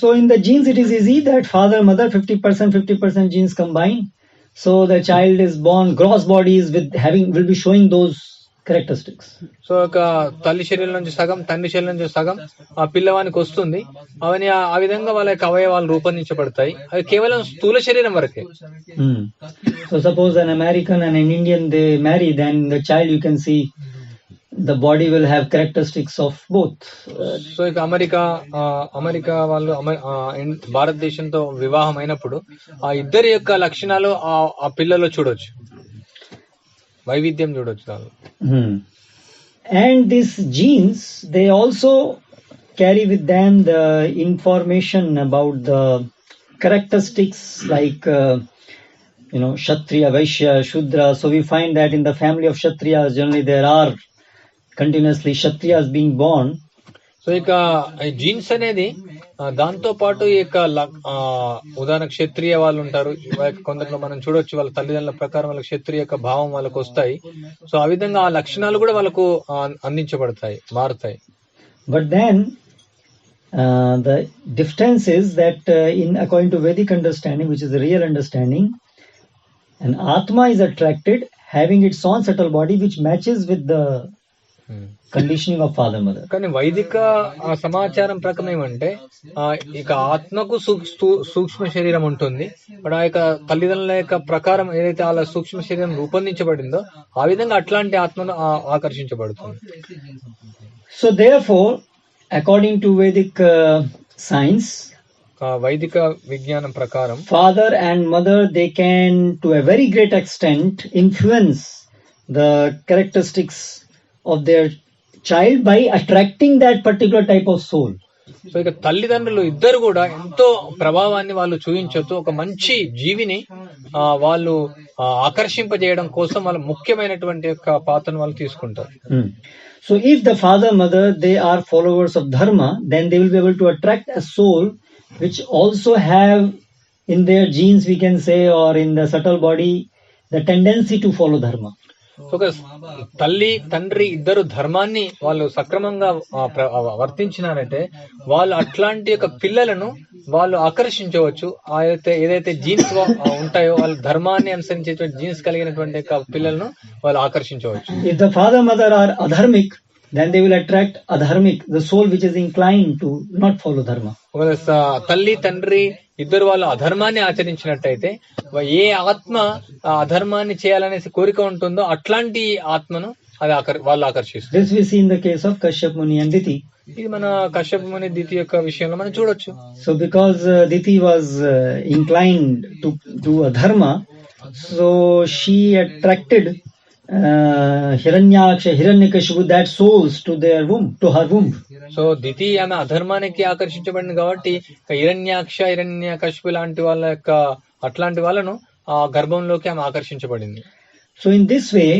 So in the genes it is easy that father mother 50% genes combine. So the child is born, gross bodies will be showing those characteristics. So ఒక తల్లి శరీరం నుంచి సగం, తండ్రి శరీరం నుంచి సగం ఆ పిల్లవానికి వస్తుంది. అవన్నీ ఆ విధంగా వాళ్ళ యొక్క అవయవాలు రూపొందించబడతాయి. అవి కేవలం స్థూల శరీరం వరకే. So suppose an American and an Indian they marry, then the child you can see the body will have characteristics of both. So ఇక అమెరికా వాళ్ళు భారతదేశంతో వివాహం అయినప్పుడు ఆ ఇద్దరి యొక్క లక్షణాలు ఆ పిల్లలో చూడొచ్చు, వైవిధ్యం చూడొచ్చు దానిలో. And these genes, they also carry with them the information about the characteristics like Kshatriya, Vaishya, Shudra. So we find that in the family of Kshatriyas generally there are continuously Kshatriyas being born. So ఇక jeans అనేది దాంతో పాటు ఈ యొక్క ఉదాహరణ క్షత్రియ వాళ్ళు ఉంటారు. కొందరిలో మనం చూడొచ్చు వాళ్ళ తల్లిదండ్రుల ప్రకారం వాళ్ళ క్షత్రియ యొక్క భావం వాళ్ళకు వస్తాయి. సో ఆ విధంగా ఆ లక్షణాలు కూడా వాళ్ళకు అందించబడతాయి, మారుతాయి. But then the difference is that in according to Vedic understanding, which is the real understanding, an Atma is attracted having its own subtle body which matches with the conditioning of father mother. కానీ వైదిక సమాచారం ప్రకారం ఏమంటే ఇక ఆత్మకు సూక్ష్మ శరీరం ఉంటుంది. ఆ యొక్క తల్లిదండ్రుల యొక్క ప్రకారం ఏదైతే అలా సూక్ష్మ శరీరం రూపొందించబడిందో ఆ విధంగా అట్లాంటి ఆత్మను ఆకర్షించబడుతుంది. So therefore according to Vedic science, వైదిక విజ్ఞానం ప్రకారం father and mother they can to a very great extent influence the characteristics of their child by attracting that particular type of soul. So ఇక తల్లిదండ్రులు ఇద్దరు కూడా ఎంతో ప్రభావాన్ని వాళ్ళు చూపించవచ్చు. ఒక మంచి జీవిని వాళ్ళు ఆకర్షింపజేయడం కోసం వాళ్ళ ముఖ్యమైనటువంటి యొక్క పాత్రను వాళ్ళు తీసుకుంటారు. So if the father mother they are followers of dharma, then they will be able to attract a soul which also have in their genes, we can say, or in the subtle body, the tendency to follow dharma. ఒక తల్లి తండ్రి ఇద్దరు ధర్మాన్ని వాళ్ళు సక్రమంగా వర్తించినారంటే వాళ్ళు అట్లాంటి యొక్క పిల్లలను వాళ్ళు ఆకర్షించవచ్చు. ఏదైతే జీన్స్ ఉంటాయో వాళ్ళు ధర్మాన్ని అనుసరించేటువంటి జీన్స్ కలిగినటువంటి యొక్క పిల్లలను వాళ్ళు ఆకర్షించవచ్చు. If the father mother are adharmic, then they will attract adharmic, the soul which is inclined to not follow dharma. తల్లి తండ్రి ఇద్దరు వాళ్ళు అధర్మాన్ని ఆచరించినట్టయితే ఏ ఆత్మ అధర్మాన్ని చేయాలనేసి కోరిక ఉంటుందో అట్లాంటి ఆత్మను అది వాళ్ళు ఆకర్షిస్తారు. This we see in the case of Kashyap Muni and Diti. ఇది మన కశ్యప ముని దితి యొక్క విషయంలో మనం చూడొచ్చు. So because Diti was inclined to do adharma, so she attracted Hiranyaksha, Hiranyakashipu, that souls to their womb, to her womb. So Diti ఆమె అధర్మానికి ఆకర్షించబడింది కాబట్టి హిరణ్యాక్ష, హిరణ్యకశిపు లాంటి వాళ్ళ యొక్క అట్లాంటి వాళ్ళను ఆ గర్భంలోకి ఆమె ఆకర్షించబడింది. So in this way,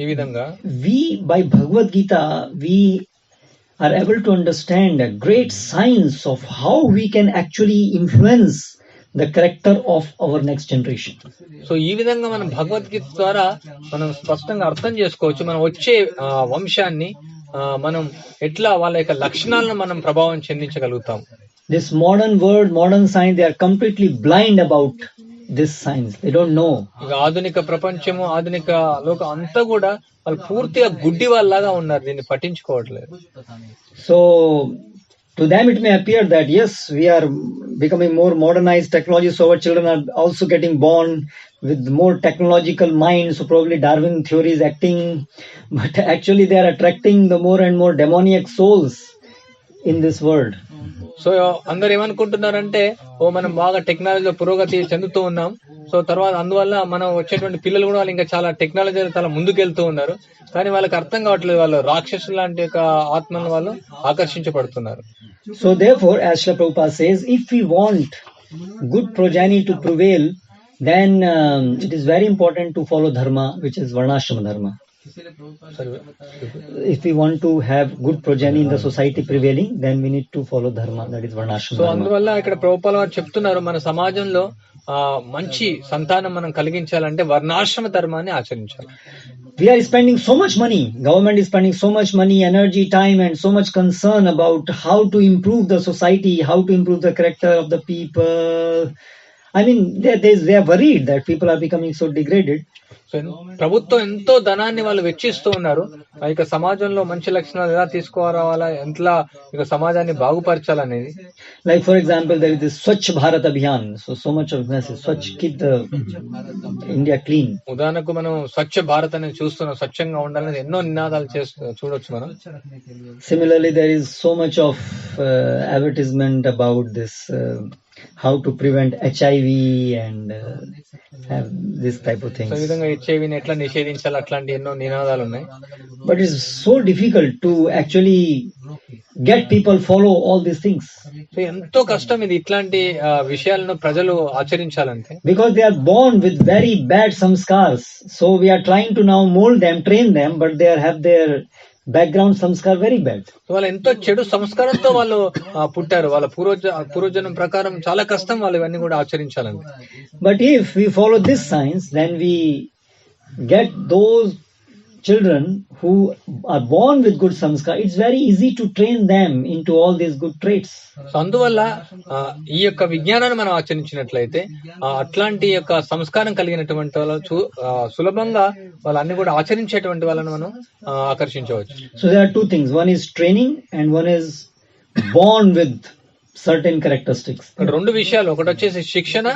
ఈ విధంగా we by Bhagavad Gita we are able to understand a great science of how we can actually influence the character of our next generation. So ఈ విధంగా మనం భగవద్గీత ద్వారా మనం స్పష్టంగా అర్థం చేసుకోవచ్చు మనం వచ్చే వంశాన్ని మనం ఎట్లా వాళ్ళ యొక్క లక్షణాలను మనం ప్రభావం చెందించగలుగుతాం. This modern world, modern science, they are completely blind about this science. They don't know. ఇక ఆధునిక ప్రపంచము, ఆధునిక లోకం అంతా కూడా వాళ్ళు పూర్తిగా గుడ్డి వాళ్ళలాగా ఉన్నారు, దీన్ని పట్టించుకోవట్లేదు. So to them it may appear that yes, we are becoming more modernized technology, so our children are also getting born with more technological minds, so probably Darwin theory is acting, but actually they are attracting the more and more demoniac souls in this world. So అందరు ఏమనుకుంటున్నారంటే మనం బాగా టెక్నాలజీలో పురోగతి చెందుతూ ఉన్నాం, so తర్వాత అందువల్ల మనం వచ్చేటువంటి పిల్లలు కూడా వాళ్ళు ఇంకా చాలా టెక్నాలజీ చాలా ముందుకెళ్తూ ఉన్నారు, కానీ వాళ్ళకి అర్థం కావట్లేదు, వాళ్ళు రాక్షసులు లాంటి యొక్క ఆత్మలను వాళ్ళు ఆకర్షించబడుతున్నారు. So therefore, as Srila Prabhupada says, if we want good progeny to prevail, then it is very important to follow dharma, which is varnashrama dharma. If we want to have good progeny in the society prevailing, then we need to follow dharma, that is varnashrama so dharma. అందువల్ల ఇక్కడ ప్రభుపాల వారు చెప్తున్నారు మన సమాజంలో మంచి సంతానం మనం కలిగించాలంటే వర్ణాశ్రమ ధర్మాన్ని ఆచరించాలి. We are spending so much money, government is spending so much money, energy, time and so much concern about how to improve the society, how to improve the character of the people, I mean, they are worried that people are becoming so degraded. So ప్రభుత్వం ఎంతో ధనాన్ని వాళ్ళు వెచ్చిస్తూ ఉన్నారు. ఆ యొక్క సమాజంలో మంచి లక్షణాలు ఎలా తీసుకురావాలా, ఎంతలా ఇక సమాజాన్ని బాగుపరచాలనేది. Like for example, there is this Swachh Bharat Abhiyan. So much of message, Swachh, keep the India clean. ఉదాహరణకు మనం స్వచ్ఛ భారత్ అనేది చూస్తున్నాం. స్వచ్ఛంగా ఉండాలని ఎన్నో నినాదాలు చూడొచ్చు మనం. Similarly, there is so much of advertisement about this how to prevent HIV and have this type of so things. ఈ విధంగా హెచ్ఐవిని ఎట్లా నిషేధించాలి అట్లాంటి ఎన్నో నినాదాలు ఉన్నాయి. But it's so difficult to actually get people follow all these things so ఎంతో కష్టం ఇది ఇట్లాంటి విషయాలను ప్రజలు ఆచరించాలంటే. because they are born with very bad samskars. So we are trying to now mold them, train them, but they have their background samskar very bad. వాళ్ళు ఎంతో చెడు సంస్కారంతో వాళ్ళు పుట్టారు. వాళ్ళ పూర్వజన్మ ప్రకారం చాలా కష్టం వాళ్ళు ఇవన్నీ కూడా ఆచరించాలంటే. But if we follow this science, then we get those children who are born with good samskar. It's very easy to train them into all these good traits. So అందువల్ల ఈ యొక్క విజ్ఞానాన్ని మనం ఆచరించినట్లయితే అట్లాంటి యొక్క సంస్కారం కలిగినటువంటి వాళ్ళు సులభంగా వాళ్ళన్ని కూడా ఆచరించేటువంటి వాళ్ళని మనం ఆకర్షించవచ్చు. So there are two things. One is training and one is born with certain characteristics. రెండు విషయాలు, ఒకటి వచ్చేసి శిక్షణ,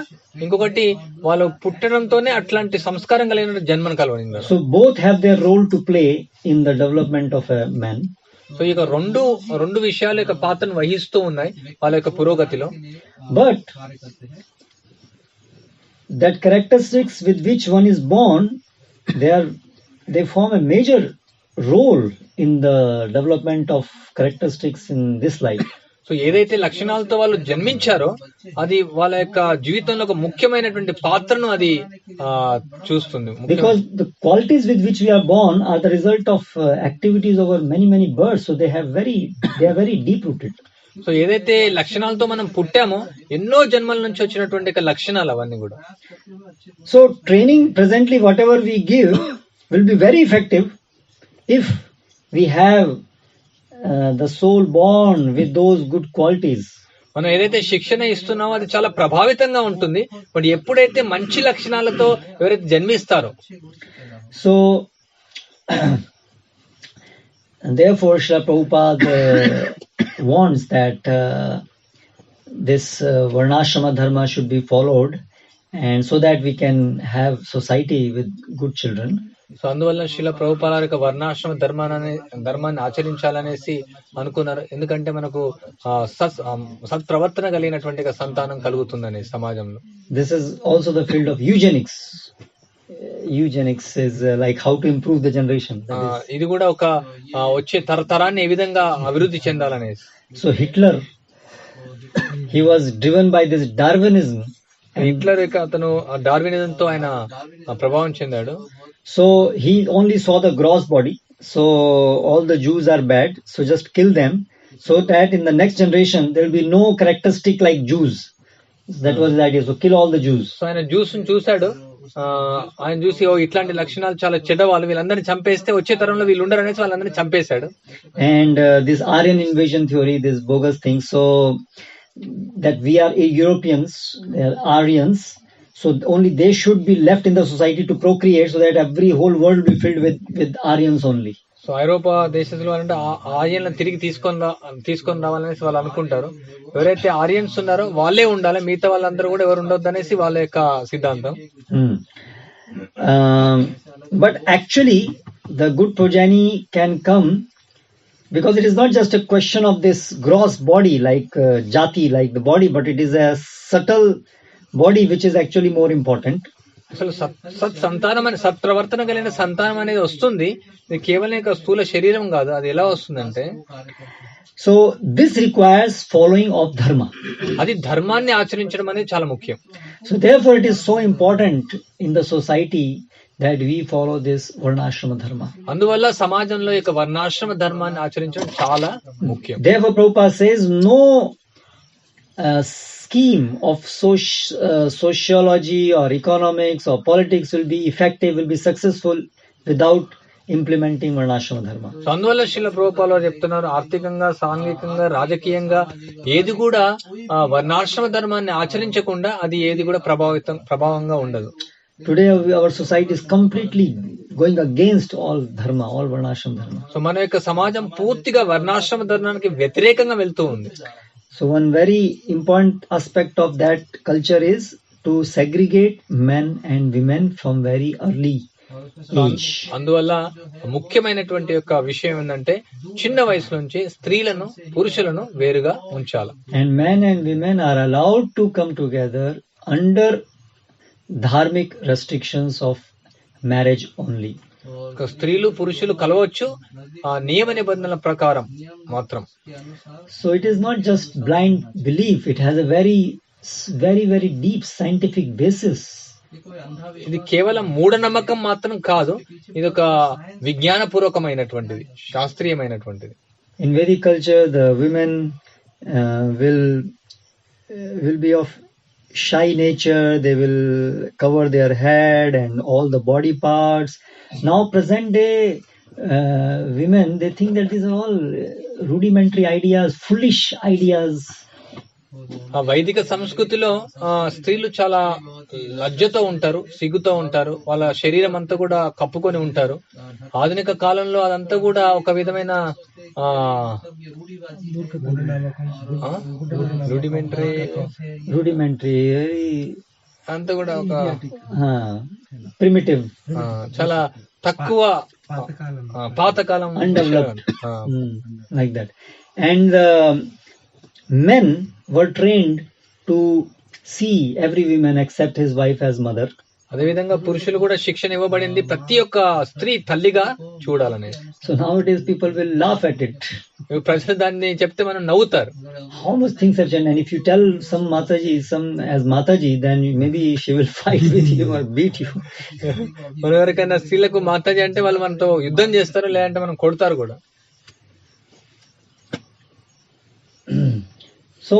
ఇంకొకటి వాళ్ళు పుట్టడంతోనే అట్లాంటి సంస్కారం కలిగిన జన్మను కలవని. So both have their role to play in the development of a man. So ఇక రెండు విషయాల యొక్క పాత్రను వహిస్తూ ఉన్నాయి వాళ్ళ యొక్క పురోగతిలో. But that characteristics with which one is born, they form a major role in the development of characteristics in this life. So ఏదైతే లక్షణాలతో వాళ్ళు జన్మించారో అది వాళ్ళ యొక్క జీవితంలో ఒక ముఖ్యమైనటువంటి పాత్రను అది చూస్తుంది. Because the qualities with which we are born are the result of activities over many births, so they are very deep rooted. So ఏదైతే లక్షణాలతో మనం పుట్టామో ఎన్నో జన్మల నుంచి వచ్చినటువంటి లక్షణాలు అవన్నీ కూడా. So training presently whatever we give will be very effective if we have the soul born with those good qualities. మనం ఏదైతే శిక్షణ ఇస్తున్నామో అది చాలా ప్రభావితంగా ఉంటుంది. బట్ ఎప్పుడైతే మంచి లక్షణాలతో ఎవరైతే జన్మిస్తారో, so therefore Srila Prabhupada wants that this Varnashrama dharma should be followed, and so that we can have society with good children. So అందువల్ల శిల ప్రభుపాల యొక్క వర్ణాశ్రమ ధర్మాన్ని ఆచరించాలనేసి అనుకున్నారు. ఎందుకంటే మనకు సత్ప్రవర్తన కలిగినటువంటి సంతానం కలుగుతుందని సమాజంలో. This is also the field of eugenics. Eugenics is like how to improve the generation. ఇది కూడా ఒక వచ్చే తరతరాన్ని ఏ విధంగా అభివృద్ధి చెందాలనేసి. So Hitler, he was driven by this Darwinism. Hitler అతను డార్వినిజంతో ఆయన ప్రభావం చెందాడు. So he only saw the gross body. So all the Jews are bad. So just kill them, so that in the next generation there will be no characteristic like Jews. That was the idea. So kill all the Jews. So ఆయన juice చూశాడు. ఆయన చూసి ఇట్లాంటి లక్షణాలు చాలా చెడ్డవాళ్ళు, వీళ్ళందరినీ చంపేస్తే వచ్చే తరంలో వీళ్ళు ఉండరు అనేసి వాళ్ళందరినీ చంపేశాడు. And this Aryan invasion theory, this bogus thing. So that we are Europeans, they are Aryans. So only they should be left in the society to procreate, so that every whole world will be filled with Aryans only. So ఐరోపా దేశంలో అంటే ఆర్యన్లను తిరిగి తీసుకొని రావాలనేసి వాళ్ళు అనుకుంటారు. ఎవరైతే Aryans ఉన్నారో వాళ్ళే ఉండాలి, మిగతా వాళ్ళందరూ కూడా ఎవరు ఉండొద్దు అనేసి వాళ్ళ యొక్క సిద్ధాంతం. But actually the good progeny can come because it is not just a question of this gross body like jati, like the body, but it is a subtle body which is actually more important. అసలు సంతానం అనే సత్ప్రవర్తన కలిగిన సంతానం అనేది వస్తుంది. ఇది కేవలం స్థూల శరీరం కాదు. అది ఎలా వస్తుందంటే, so this requires following of ధర్మ. అది ధర్మాన్ని ఆచరించడం అనేది చాలా ముఖ్యం. So therefore it is so important in the society that we follow this varnashrama dharma. అందువల్ల సమాజంలో యొక్క వర్ణాశ్రమ ధర్మాన్ని ఆచరించడం చాలా ముఖ్యం. Therefore Prabhupada says no scheme of sociology or economics or politics will be effective, will be successful without implementing varnashrama dharma. So అందువల్ల శిల ప్రభుపాల వారు చెప్తున్నారు, ఆర్థికంగా, సాంఘికంగా, రాజకీయంగా ఏది కూడా వర్ణాశ్రమ ధర్మాన్ని ఆచరించకుండా అది ఏది కూడా ప్రభావంగా ఉండదు. Today our society is completely going against all dharma, all varnashrama dharma. So మన యొక్క సమాజం పూర్తిగా వర్ణాశ్రమ ధర్మానికి వ్యతిరేకంగా వెళ్తూ ఉంది. So one very important aspect of that culture is to segregate men and women from very early age. అందువల్ల ముఖ్యమైనటువంటి యొక్క విషయం ఏంటంటే చిన్న వయసు నుంచి స్త్రీలను పురుషులను వేరుగా ఉంచాలి. And men and women are allowed to come together under dharmic restrictions of marriage only. స్త్రీలు పురుషులు కలవచ్చు ఆ నియమ నిబంధనల ప్రకారం మాత్రం. So it is not just blind belief, it has a very very deep scientific basis. ఇది కేవలం మూఢనమ్మకం మాత్రం కాదు, ఇది ఒక విజ్ఞానపూర్వకమైనటువంటిది, శాస్త్రీయమైనటువంటిది. In Vedic culture, the women will be of shy nature. They will cover their head and all the body parts. Now present day women, they think that these are all rudimentary ideas, foolish ideas. ఆ వైదిక సంస్కృతిలో స్త్రీలు చాలా లజ్జతో ఉంటారు, సిగ్గుతో ఉంటారు, వాళ్ళ శరీరం అంతా కూడా కప్పుకొని ఉంటారు. ఆధునిక కాలంలో అదంతా కూడా ఒక విధమైన rudimentary అంతా కూడా ఒక primitive, చాలా తక్కువ పాతకాలం undeveloped, like that. And men were trained to see every woman except his wife as mother. అదేవిధంగా పురుషులు కూడా శిక్షణ ఇవ్వబడింది ప్రతి ఒక్క స్త్రీ తల్లిగా చూడాలని. So nowadays people will laugh at it. ప్రజలు దాన్ని చెప్తే మనం నవ్వుతారు. How much things have changed, and if you tell some Mataji, then maybe she will fight with you or beat you. మనం ఎవరికైనా స్త్రీలకు మాతాజీ అంటే వాళ్ళు మనతో యుద్ధం చేస్తారు, లేదంటే మనం కొడతారు కూడా. So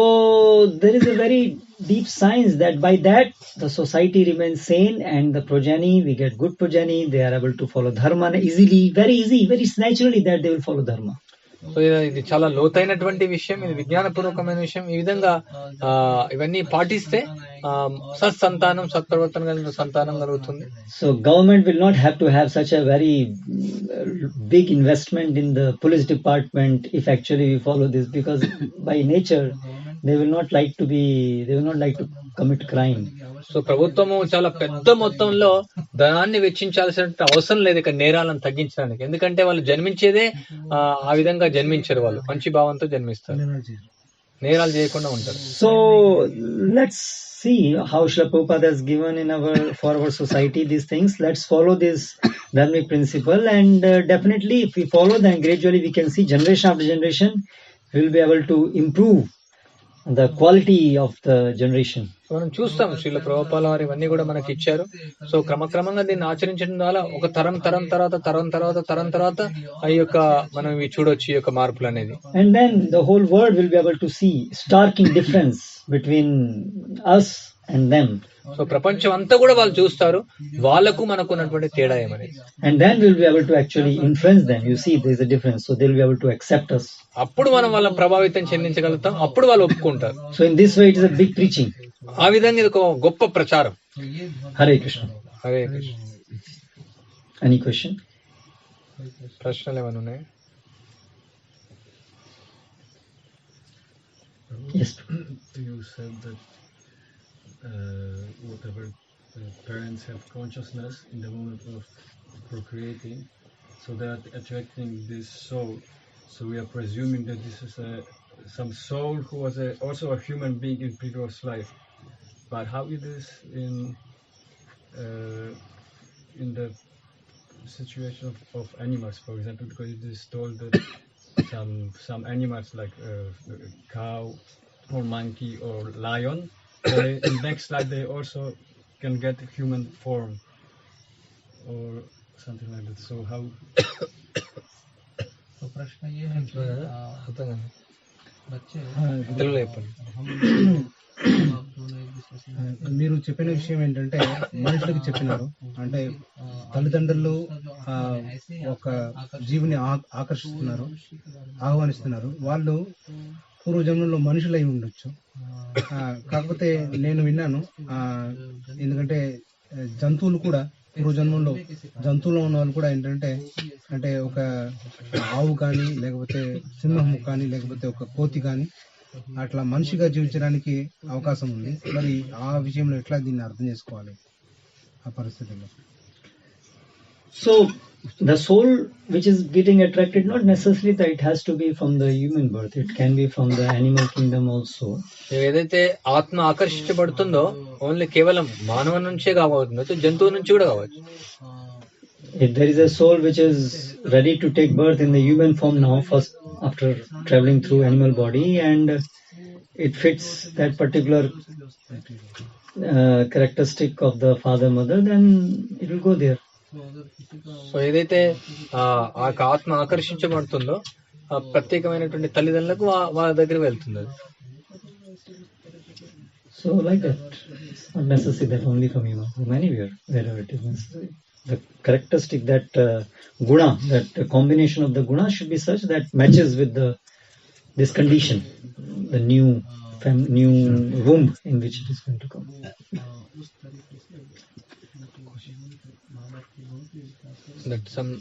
there is a very deep science that by that the society remains sane and the progeny, we get good progeny, they are able to follow dharma easily, very easy, very naturally that they will follow dharma. So ఇది చాలా లోతైనటువంటి విషయం, ఇది విజ్ఞానపూర్వకమైన విషయం. ఈ విధంగా ఇవన్నీ పాటిస్తే సత్సంతానం, సత్ప్రవర్తన కలిగిన సంతానం కలుగుతుంది. So government will not have to have such a very big investment in the police department if actually we follow this, because by nature they will not like to commit crime. So ప్రభుత్వము చాలా పెద్ద మొత్తంలో ధనాన్ని వెచ్చించాల్సిన అవసరం లేదు ఇక్కడ నేరాలను తగ్గించడానికి, ఎందుకంటే వాళ్ళు జన్మించేదే ఆ విధంగా జన్మించారు, వాళ్ళు మంచి భావంతో జన్మిస్తారు, నేరాలు చేయకుండా ఉంటారు. So let's see how Srila Prabhupada has given for our society these things. Let's follow this dharmic principle, and definitely if we follow, then gradually we can see generation after generation we will be able to improve the quality of the generation. మనం చూస్తాం శ్రీల ప్రభుపాల వారు ఇవన్నీ కూడా మనకి ఇచ్చారు. So క్రమక్రమంగా దీన్ని ఆచరించడం ద్వారా ఒక తరం తర్వాత ఈ యొక్క మనం ఇవి చూడొచ్చు, ఈ యొక్క మార్పులు అనేది. And then the whole world will be able to see starking difference between us and them. So ప్రపంచం అంతా కూడా వాళ్ళు చూస్తారు వాళ్ళకు మనకు ఉన్నటువంటి తేడా ఏమని. And then we'll be able to actually influence them. You see, there's a difference, so they'll be able to accept us. అప్పుడు మనం వాళ్ళని ప్రభావితం చెందించగలుగుతాం, అప్పుడు వాళ్ళు ఒప్పుకుంటారు. So in this way it is a big preaching. ఆ విధంగా ఇది ఒక గొప్ప ప్రచారం. Hare Krishna. Hare Krishna. Any question? ప్రశ్నలు ఏమైనా ఉన్నాయి? Yes. You said that whatever parents have consciousness in the moment of procreating, so they are attracting this soul. So we are presuming that this is some soul who was also a human being in previous life. But how it is in the situation of animals, for example, because it is told that some animals like cow or monkey or lion, in next life they also can get human form or something like that. So how? तो प्रश्न ये है कि बच्चे తెలుగులో చెప్పండి. हम आप दोनों एक दूसरे మీరు చెప్పిన విషయం ఏంటంటే మనుషులకు చెప్పినారు అంటే తల్లిదండ్రులు ఒక జీవిని ఆకర్షిస్తున్నారు, ఆహ్వానిస్తున్నారు. వాళ్ళు పూర్వజన్మలో మనుషులై ఉండొచ్చు. కాకపోతే నేను విన్నాను, ఎందుకంటే జంతువులు కూడా పూర్వజన్మంలో జంతువులో ఉన్న వాళ్ళు కూడా ఏంటంటే అంటే ఒక ఆవు కానీ లేకపోతే సింహం కానీ లేకపోతే ఒక కోతి కానీ అట్లా మనిషిగా జీవించడానికి అవకాశం ఉంది. మరి ఆ విషయంలో ఎట్లా దీన్ని అర్థం చేసుకోవాలి ఆ పరిస్థితుల్లో? So the soul which is getting attracted, not necessarily that it has to be from the human birth, it can be from the animal kingdom also. ఏదైతే ఆత్మ ఆకర్షించబడుతుందో ఓన్లీ కేవలం మానవ నుంచే కావచ్చు, జంతువు నుంచి కూడా కావచ్చు. If there is a soul which is ready to take birth in the human form now, first after traveling through animal body, and it fits that particular characteristic of the father mother, then it will go there. So ఏదైతే ఆ ఆత్మ ఆకర్షించబడుతుందో ఆ ప్రత్యేకమైనటువంటి తల్లిదండ్రులకు వాళ్ళ దగ్గర వెళ్తుంది. So like that, it's not necessary that only from human, from anywhere, wherever it is necessary. The characteristic, that guna, that combination of the guna should be such that matches with this condition, the new womb in which it is going to come. That some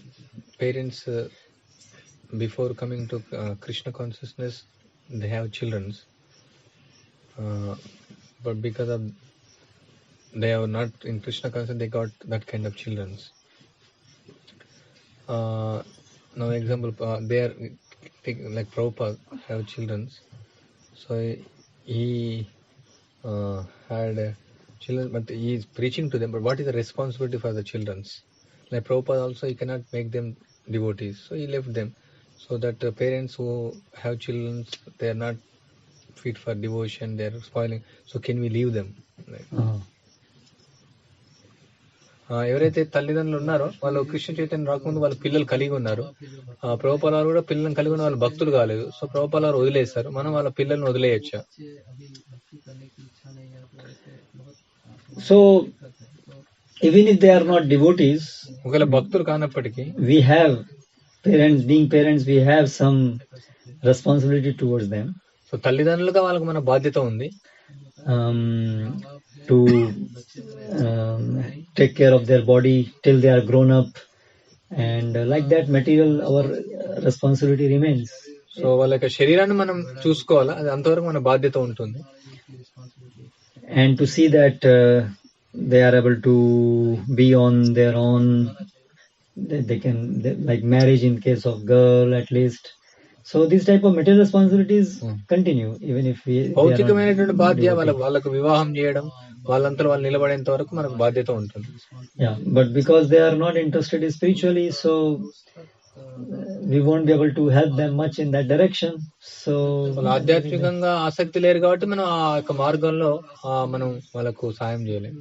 parents before coming to Krishna consciousness, they have children, but because of they are not in Krishna consciousness, they got that kind of children. Now example, they are like Prabhupada have children, so he had children, but he is preaching to them. But what is the responsibility for the children? Like Prabhupada also, he cannot make them devotees, so he left them. So that parents who have children, they are not fit for devotion, they are spoiling. So can we leave them? Like, ఎవరైతే తల్లిదండ్రులు ఉన్నారో వాళ్ళు కృష్ణ చైతన్యం రాకముందు వాళ్ళ పిల్లలు కలిగి ఉన్నారు. ప్రభుపాల వారు కూడా పిల్లలను కలిగి ఉన్న వాళ్ళు భక్తులు కాలేదు. సో ప్రభుపాల వారు వదిలేశారు. మనం వాళ్ళ పిల్లల్ని వదిలేయచ్చా? So even if they are not devotees, ఒకవేళ భక్తులు కానప్పటికీ we have being parents, we have some responsibility towards them. So తల్లిదండ్రులుగా వాళ్ళకి మన బాధ్యత ఉంది. To take care of their body till they are grown up, and like that material, our responsibility remains. So వాళ్ళ యొక్క శరీరాన్ని మనం చూసుకోవాలా, అది అంతవరకు మన బాధ్యత ఉంటుంది. And to see that they are able to be on their own, they can, like marriage in case of girl at least. So these type of material responsibilities continue even if we భౌతికమైనటువంటి బాధ్యత వాళ్ళకు వివాహం చేయడం, వాళ్ళంతా వాళ్ళు నిలబడేంత వరకు మనకు బాధ్యత ఉంటుంది. Yeah, but because they are not interested spiritually, so we won't be able to help them much in that direction. So వాళ్ళు ఆధ్యాత్మికంగా ఆసక్తి లేరు కాబట్టి మనం ఆ యొక్క మార్గంలో మనం వాళ్ళకు సాయం చేయలేం.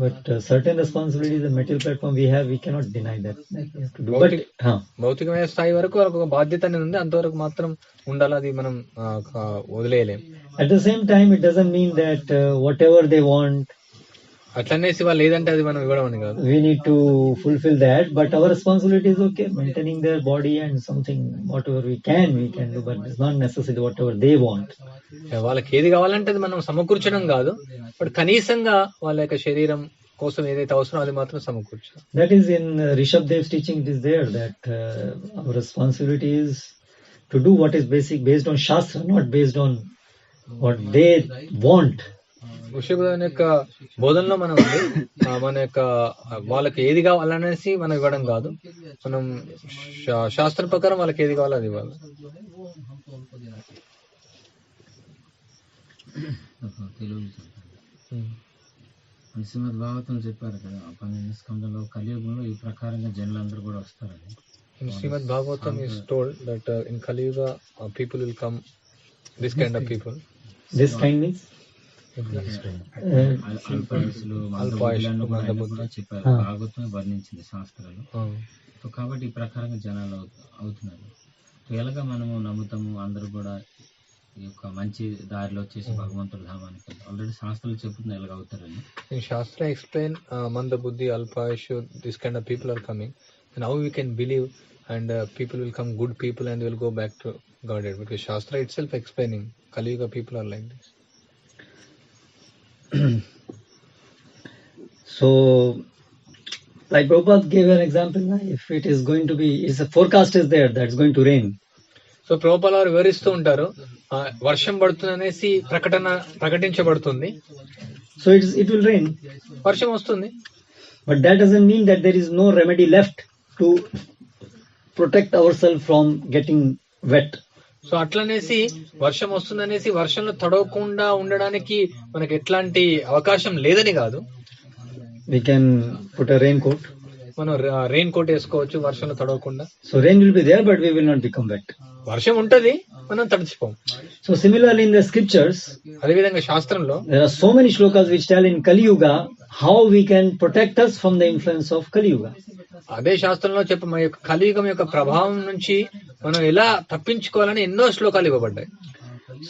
But certain responsibilities and material platform we cannot deny that. We have to do. But భౌతికమైన స్థాయి వరకు వాళ్ళకు ఒక బాధ్యత అనేది ఉంది, అంతవరకు మాత్రం ఉండాలి, అది మనం వదిలేయలేం. At the same time, it doesn't mean that whatever they want, అట్లనేసి వాళ్ళు ఏదంటే అది మనం ఇవ్వడం అని కాదు. we need to fulfill that, but our responsibility is okay, maintaining their body and something whatever we can do, but it's not necessarily whatever they want. వాళ్ళకి ఏది కావాలంటే అది మనం సమకూర్చడం కాదు, బట్ కనీసంగా వాళ్ళ యొక్క శరీరం కోసం ఏదైతే అవసరం అది మాత్రం సమకూర్చాలి. That is in Rishabh Dev's teaching. It is there that our responsibility is to do what is based on Shastra, not based on what they want. ఋషభదేవుని యొక్క బోధనలో మనం మన యొక్క వాళ్ళకి ఏది కావాలనేసి మనం ఇవ్వడం కాదు, మనం శాస్త్రం ప్రకారం వాళ్ళకి ఏది కావాలో అది ఇవ్వాలి. శ్రీమద్ భాగవతం చెప్పారు కదా 12వ స్కంధంలో కలియుగంలో ఈ ప్రకారంగా జనులందరూ కూడా వస్తారని. In Srimad Bhagavatam is told that in Kali Yuga people will come, this kind of people. This kind means అల్పాయుషులు మందబుద్ధులను కూడా చెప్పారు, భాగవతం వర్ణించింది శాస్త్రాలు. కాబట్టి ఈ ప్రకారంగా జనాలు అవుతున్నారు. ఎలాగా మనము నమ్ముతాము అందరూ కూడా ఈ యొక్క మంచి దారిలో వచ్చేసి భగవంతుడి ధామానికి ఆల్రెడీ శాస్త్రాలు చెప్తుంది ఎలాగవుతారని. In Shastra explain Manda Buddhi, Alpa Ayushu, this kind of people are coming, and how we can believe, and people will come good people and will go back to Godhead, because Shastra itself explaining Kali Yuga people are like this. So, like Prabhupada gave an example, if it is going to be, if a forecast is there that it's going to rain. So ప్రభుపాల వారు వివరిస్తూ ఉంటారు, వర్షం పడుతుంది అనేసి ప్రకటించబడుతుంది. So it will rain. వర్షం వస్తుంది. But that doesn't mean that there is no remedy left to protect ourselves from getting wet. So అట్లనేసి వర్షం వస్తుందనేసి వర్షంలో తడవకుండా ఉండడానికి మనకి ఎట్లాంటి అవకాశం లేదని కాదు. We can put a raincoat. మనం రెయిన్ కోట్ వేసుకోవచ్చు వర్షంలో తడవకుండా. So rain will be there, but we will not become wet. వర్షం ఉంటది, మనం తడిచిపోం. So similarly in the scriptures, అదే విధంగా శాస్త్రంలో there are so many shlokas which tell in Kali Yuga how we can protect us from the influence of Kali Yuga. అదే శాస్త్రంలో చెప్ప మన యొక్క కలియుగం యొక్క ప్రభావం నుంచి మనం ఎలా తప్పించుకోవాలని ఎన్నో శ్లోకాలు ఇవ్వబడ్డాయి.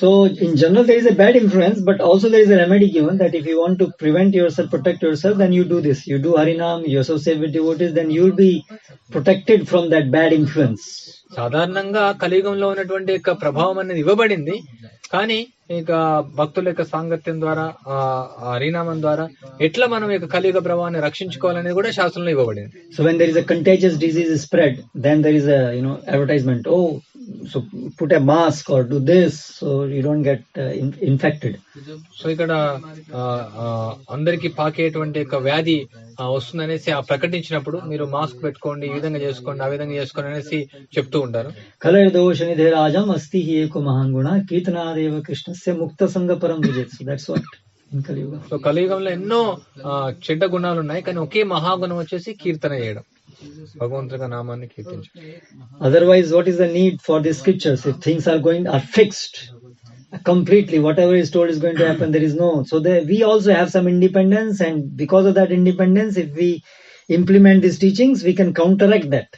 So in general there is a bad influence, but also there is a remedy given that if you want to prevent yourself, protect yourself, then you do this. You do Harinam, you associate with devotees, then you will be protected from that bad influence. సాధారణంగా కలియుగంలో ఉన్నటువంటి యొక్క ప్రభావం అనేది ఇవ్వబడింది, కానీ ఇక భక్తుల యొక్క సాంగత్యం ద్వారా హరినామం ద్వారా ఎట్లా మనం యొక్క కలియుగ ప్రభావాన్ని రక్షించుకోవాలనేది కూడా శాస్త్రంలో ఇవ్వబడింది. So when there is a contagious disease spread, then there is a advertisement. Oh, so put a mask or do this so you don't get infected. So ఇక్కడ అందరికి పాకేటువంటి యొక్క వ్యాధి వస్తుందనేసి ప్రకటించినప్పుడు మీరు మాస్క్ పెట్టుకోండి, ఈ విధంగా చేసుకోండి, ఆ విధంగా చేసుకోండి అనేసి చెప్తూ ఉంటారు. కలర్ దోషనిధే రాజం అస్తి హి ఏకో మహాంగుణ కీర్తనాదేవ కృష్ణస్య ముక్త సంగ పరం విజేత్. సో దట్స్ వాట్ ఇన్ కలియుగ. సో కలియుగంలో ఎన్నో చెడ్డ గుణాలు ఉన్నాయి, కానీ ఒకే మహాగుణం వచ్చేసి కీర్తన చేయడం, భగవంతుడి నామాన్ని కీర్తించడం. Otherwise, what is the need for the scriptures? If things are fixed completely, whatever is told is going to happen, there is no. So we also have some independence, and because of that independence, if we implement these teachings, we can counteract that.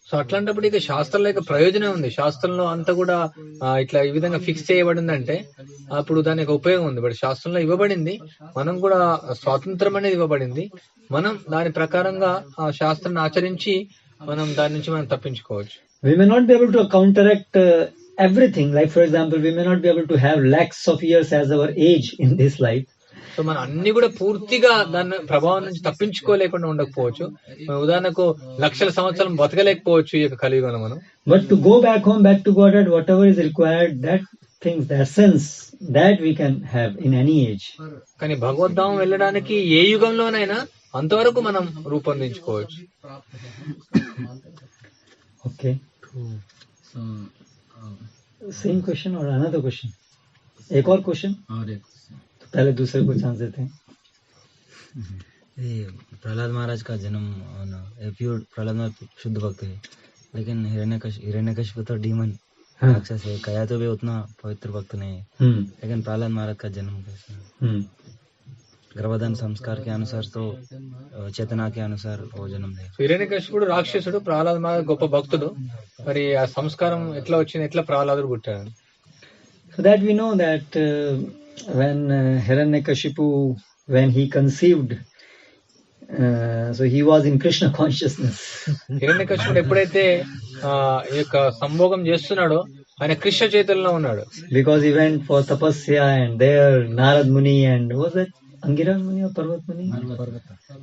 So అట్లాంటప్పుడు ఇక శాస్త్రంలో ఇక ప్రయోజనం ఉంది. శాస్త్రంలో అంతా కూడా ఇట్లా ఈ విధంగా ఫిక్స్ చేయబడిందంటే అప్పుడు దానికి ఉపయోగం ఉంది. బట్ శాస్త్రంలో ఇవ్వబడింది, మనం కూడా స్వాతంత్రం అనేది ఇవ్వబడింది, మనం దాని ప్రకారంగా ఆ శాస్త్రాన్ని ఆచరించి మనం దాని నుంచి మనం తప్పించుకోవచ్చు. We may not be able to counteract everything. Like for example, we may not be able to have lakhs of years as our age in this life. So మనం అన్ని కూడా పూర్తిగా దాని ప్రభావం నుంచి తప్పించుకోలేకుండా ఉండకపోవచ్చు. ఉదాహరణకు లక్షల సంవత్సరం బతకలేకపోవచ్చు ఈ యొక్క కలియుగంలో మనం. But to go back home, back to Godhead, whatever is required, that things, the essence, that we can have in any age. కానీ భగవద్ధామం వెళ్ళడానికి ఏ యుగంలోనైనా అంతవరకు మనం రూపొందించుకోవచ్చు. Okay. So Same question or another question? एक और क्वेश्चन, पहले दूसरे को चांस देते हैं. प्रहलाद महाराज का जन्म होना, प्योर प्रहलाद महाराज शुद्ध भक्त है, लेकिन हिरण्यकशिप तो डीमन राक्षस है. कया तो भी उतना पवित्र भक्त नहीं है, लेकिन प्रहलाद महाराज का जन्म कैसे? गर्भधान संस्कार के अनुसार तो चेतना के अनुसार वो जन्म ले. హిరణ్యకశిపుడు రాక్షసుడు, ప్రహ్లాద్ మహారాజ్ గొప్ప భక్తుడు. మరి ఆ సంస్కారం ఎట్లా వచ్చింది, ఎట్లా ప్రహ్లాదుడు పుట్టాడు? So that we know that when Hiranyakashipu, when he conceived, so he was in Krishna consciousness. హిరణ్యకశిపుడు ఎప్పుడైతే ఈ యొక్క సంభోగం చేస్తున్నాడో ఆయన కృష్ణ చైతన్యంలో ఉన్నాడు. Because he went for tapasya and there Narad Muni and was it Angira Muni or Parvat Muni?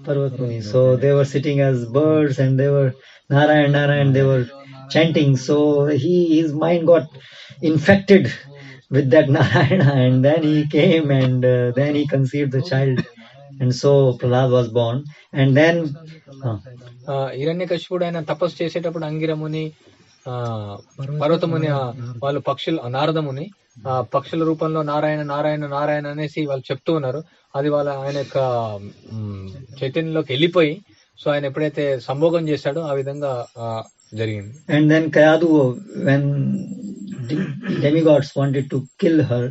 Parvat Muni. So they were sitting as birds and they were Narayan, they were chanting. So his mind got infected with that Narayana, and then he came and then he conceived the child, and so Prahlad was born. And then హిరణ్యకశిపుడు ఆయన తపస్సు చేసేటప్పుడు అంగిరముని, పర్వతముని, వాళ్ళు పక్షులు, నారదముని పక్షుల రూపంలో నారాయణ నారాయణ నారాయణ అనేసి వాళ్ళు చెప్తూ ఉన్నారు. అది ఆయన యొక్క చైతన్యంలోకి వెళ్ళిపోయి, సో ఆయన ఎప్పుడైతే సంభోగం చేశాడో ఆ విధంగా జరిగింది. And then Kayadu, when demigods wanted to kill her,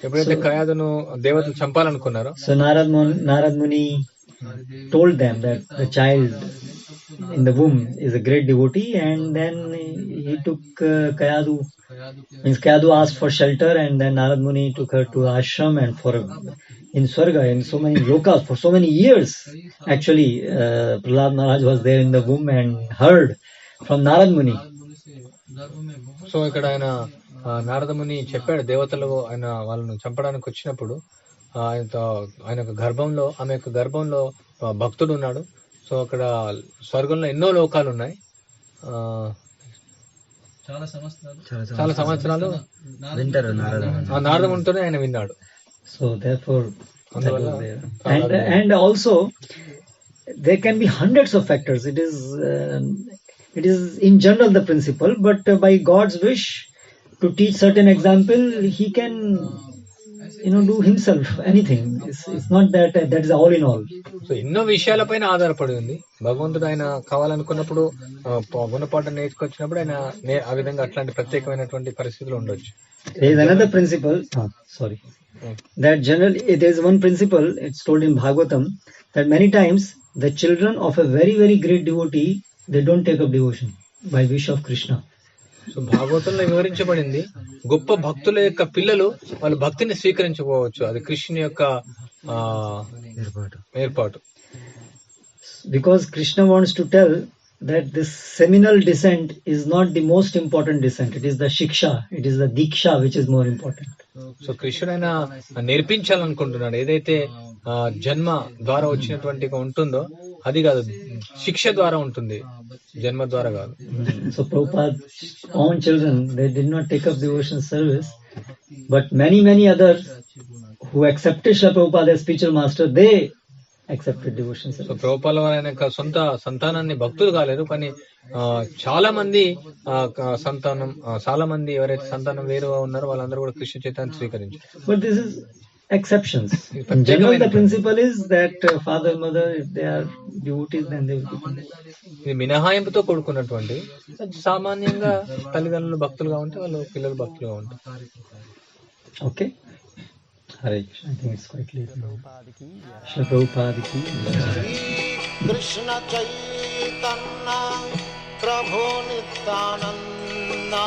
ఎప్పుడైతే కయాదును దేవతలు చంపాలనుకున్నారో, so Narad Muni told them that the child in the womb is a great devotee, and then he took Kayadu. Means Kayadu asked for shelter, and then Narad Muni took her to ashram and for in Swarga, in so many lokas for so many years. Actually, Prahlad Maharaj was there in the womb and heard from Narad Muni. So ఇక్కడ ఆయన నారదముని చెప్పాడు, దేవతలు ఆయన వాళ్ళను చంపడానికి వచ్చినప్పుడు ఆయన యొక్క గర్భంలో, ఆమె యొక్క గర్భంలో భక్తుడు ఉన్నాడు. సో అక్కడ స్వర్గంలో ఎన్నో లోకాలు ఉన్నాయి. చాలా సంవత్సరాలు వింటారు నారదమునితోనే ఆయన విన్నాడు. So therefore, and also there can be hundreds of factors. It is in general the principle, but by God's wish to teach certain example, he can do himself anything. It's not that is all in all. So ఎన్నో విషయాలపైన ఆధారపడి ఉంది. భగవంతుడు ఆయన కావాలనుకున్నప్పుడు గుణపాఠం నేర్చుకొచ్చినప్పుడు ఆయన ఆ విధంగా అట్లాంటి ప్రత్యేకమైనటువంటి పరిస్థితులు ఉండొచ్చు. There is another principle. That generally there is one principle. It's told in Bhagavatam that many times the children of a very very great devotee, they don't take up devotion by wish of Krishna. So భాగవతంలో వివరించబడింది, గొప్ప భక్తుల యొక్క పిల్లలు వాళ్ళు భక్తిని స్వీకరించుకోవచ్చు, అది కృష్ణుని యొక్క ఏర్పాటు. Because Krishna wants to tell that this seminal descent is not the most important descent. It is the shiksha, it is the diksha which is more important. So కృష్ణుడు ఆయన నేర్పించాలనుకుంటున్నాడు, ఏదైతే జన్మ ద్వారా వచ్చినటువంటి ఉంటుందో అది కాదు, శిక్ష ద్వారా ఉంటుంది, జన్మ ద్వారా కాదు. So Prabhupada's own children, they did not take up devotion service, but many others who accepted Srila Prabhupada as spiritual master, they accepted devotion service. So ప్రభుపాల వారి ఆయన యొక్క సొంత సంతానాన్ని భక్తులు కాలేరు, కానీ చాలా మంది ఎవరైతే సంతానం వేరుగా ఉన్నారో వాళ్ళందరూ కూడా కృష్ణ చైతన్యాన్ని స్వీకరించారు. But this is exceptions. In general, the principle is that father, mother, if they are devotees, then they will become. ఇది మినహాయింపుతో కూడుకున్నటువంటి, సామాన్యంగా తల్లిదండ్రులు భక్తులుగా ఉంటే వాళ్ళు పిల్లలు భక్తులుగా ఉంటారు. Okay. Hare Krishna. I think it's quite clear. Shri Prabhupada ki Shri Krishna Chaitanya Prabhu Nityananda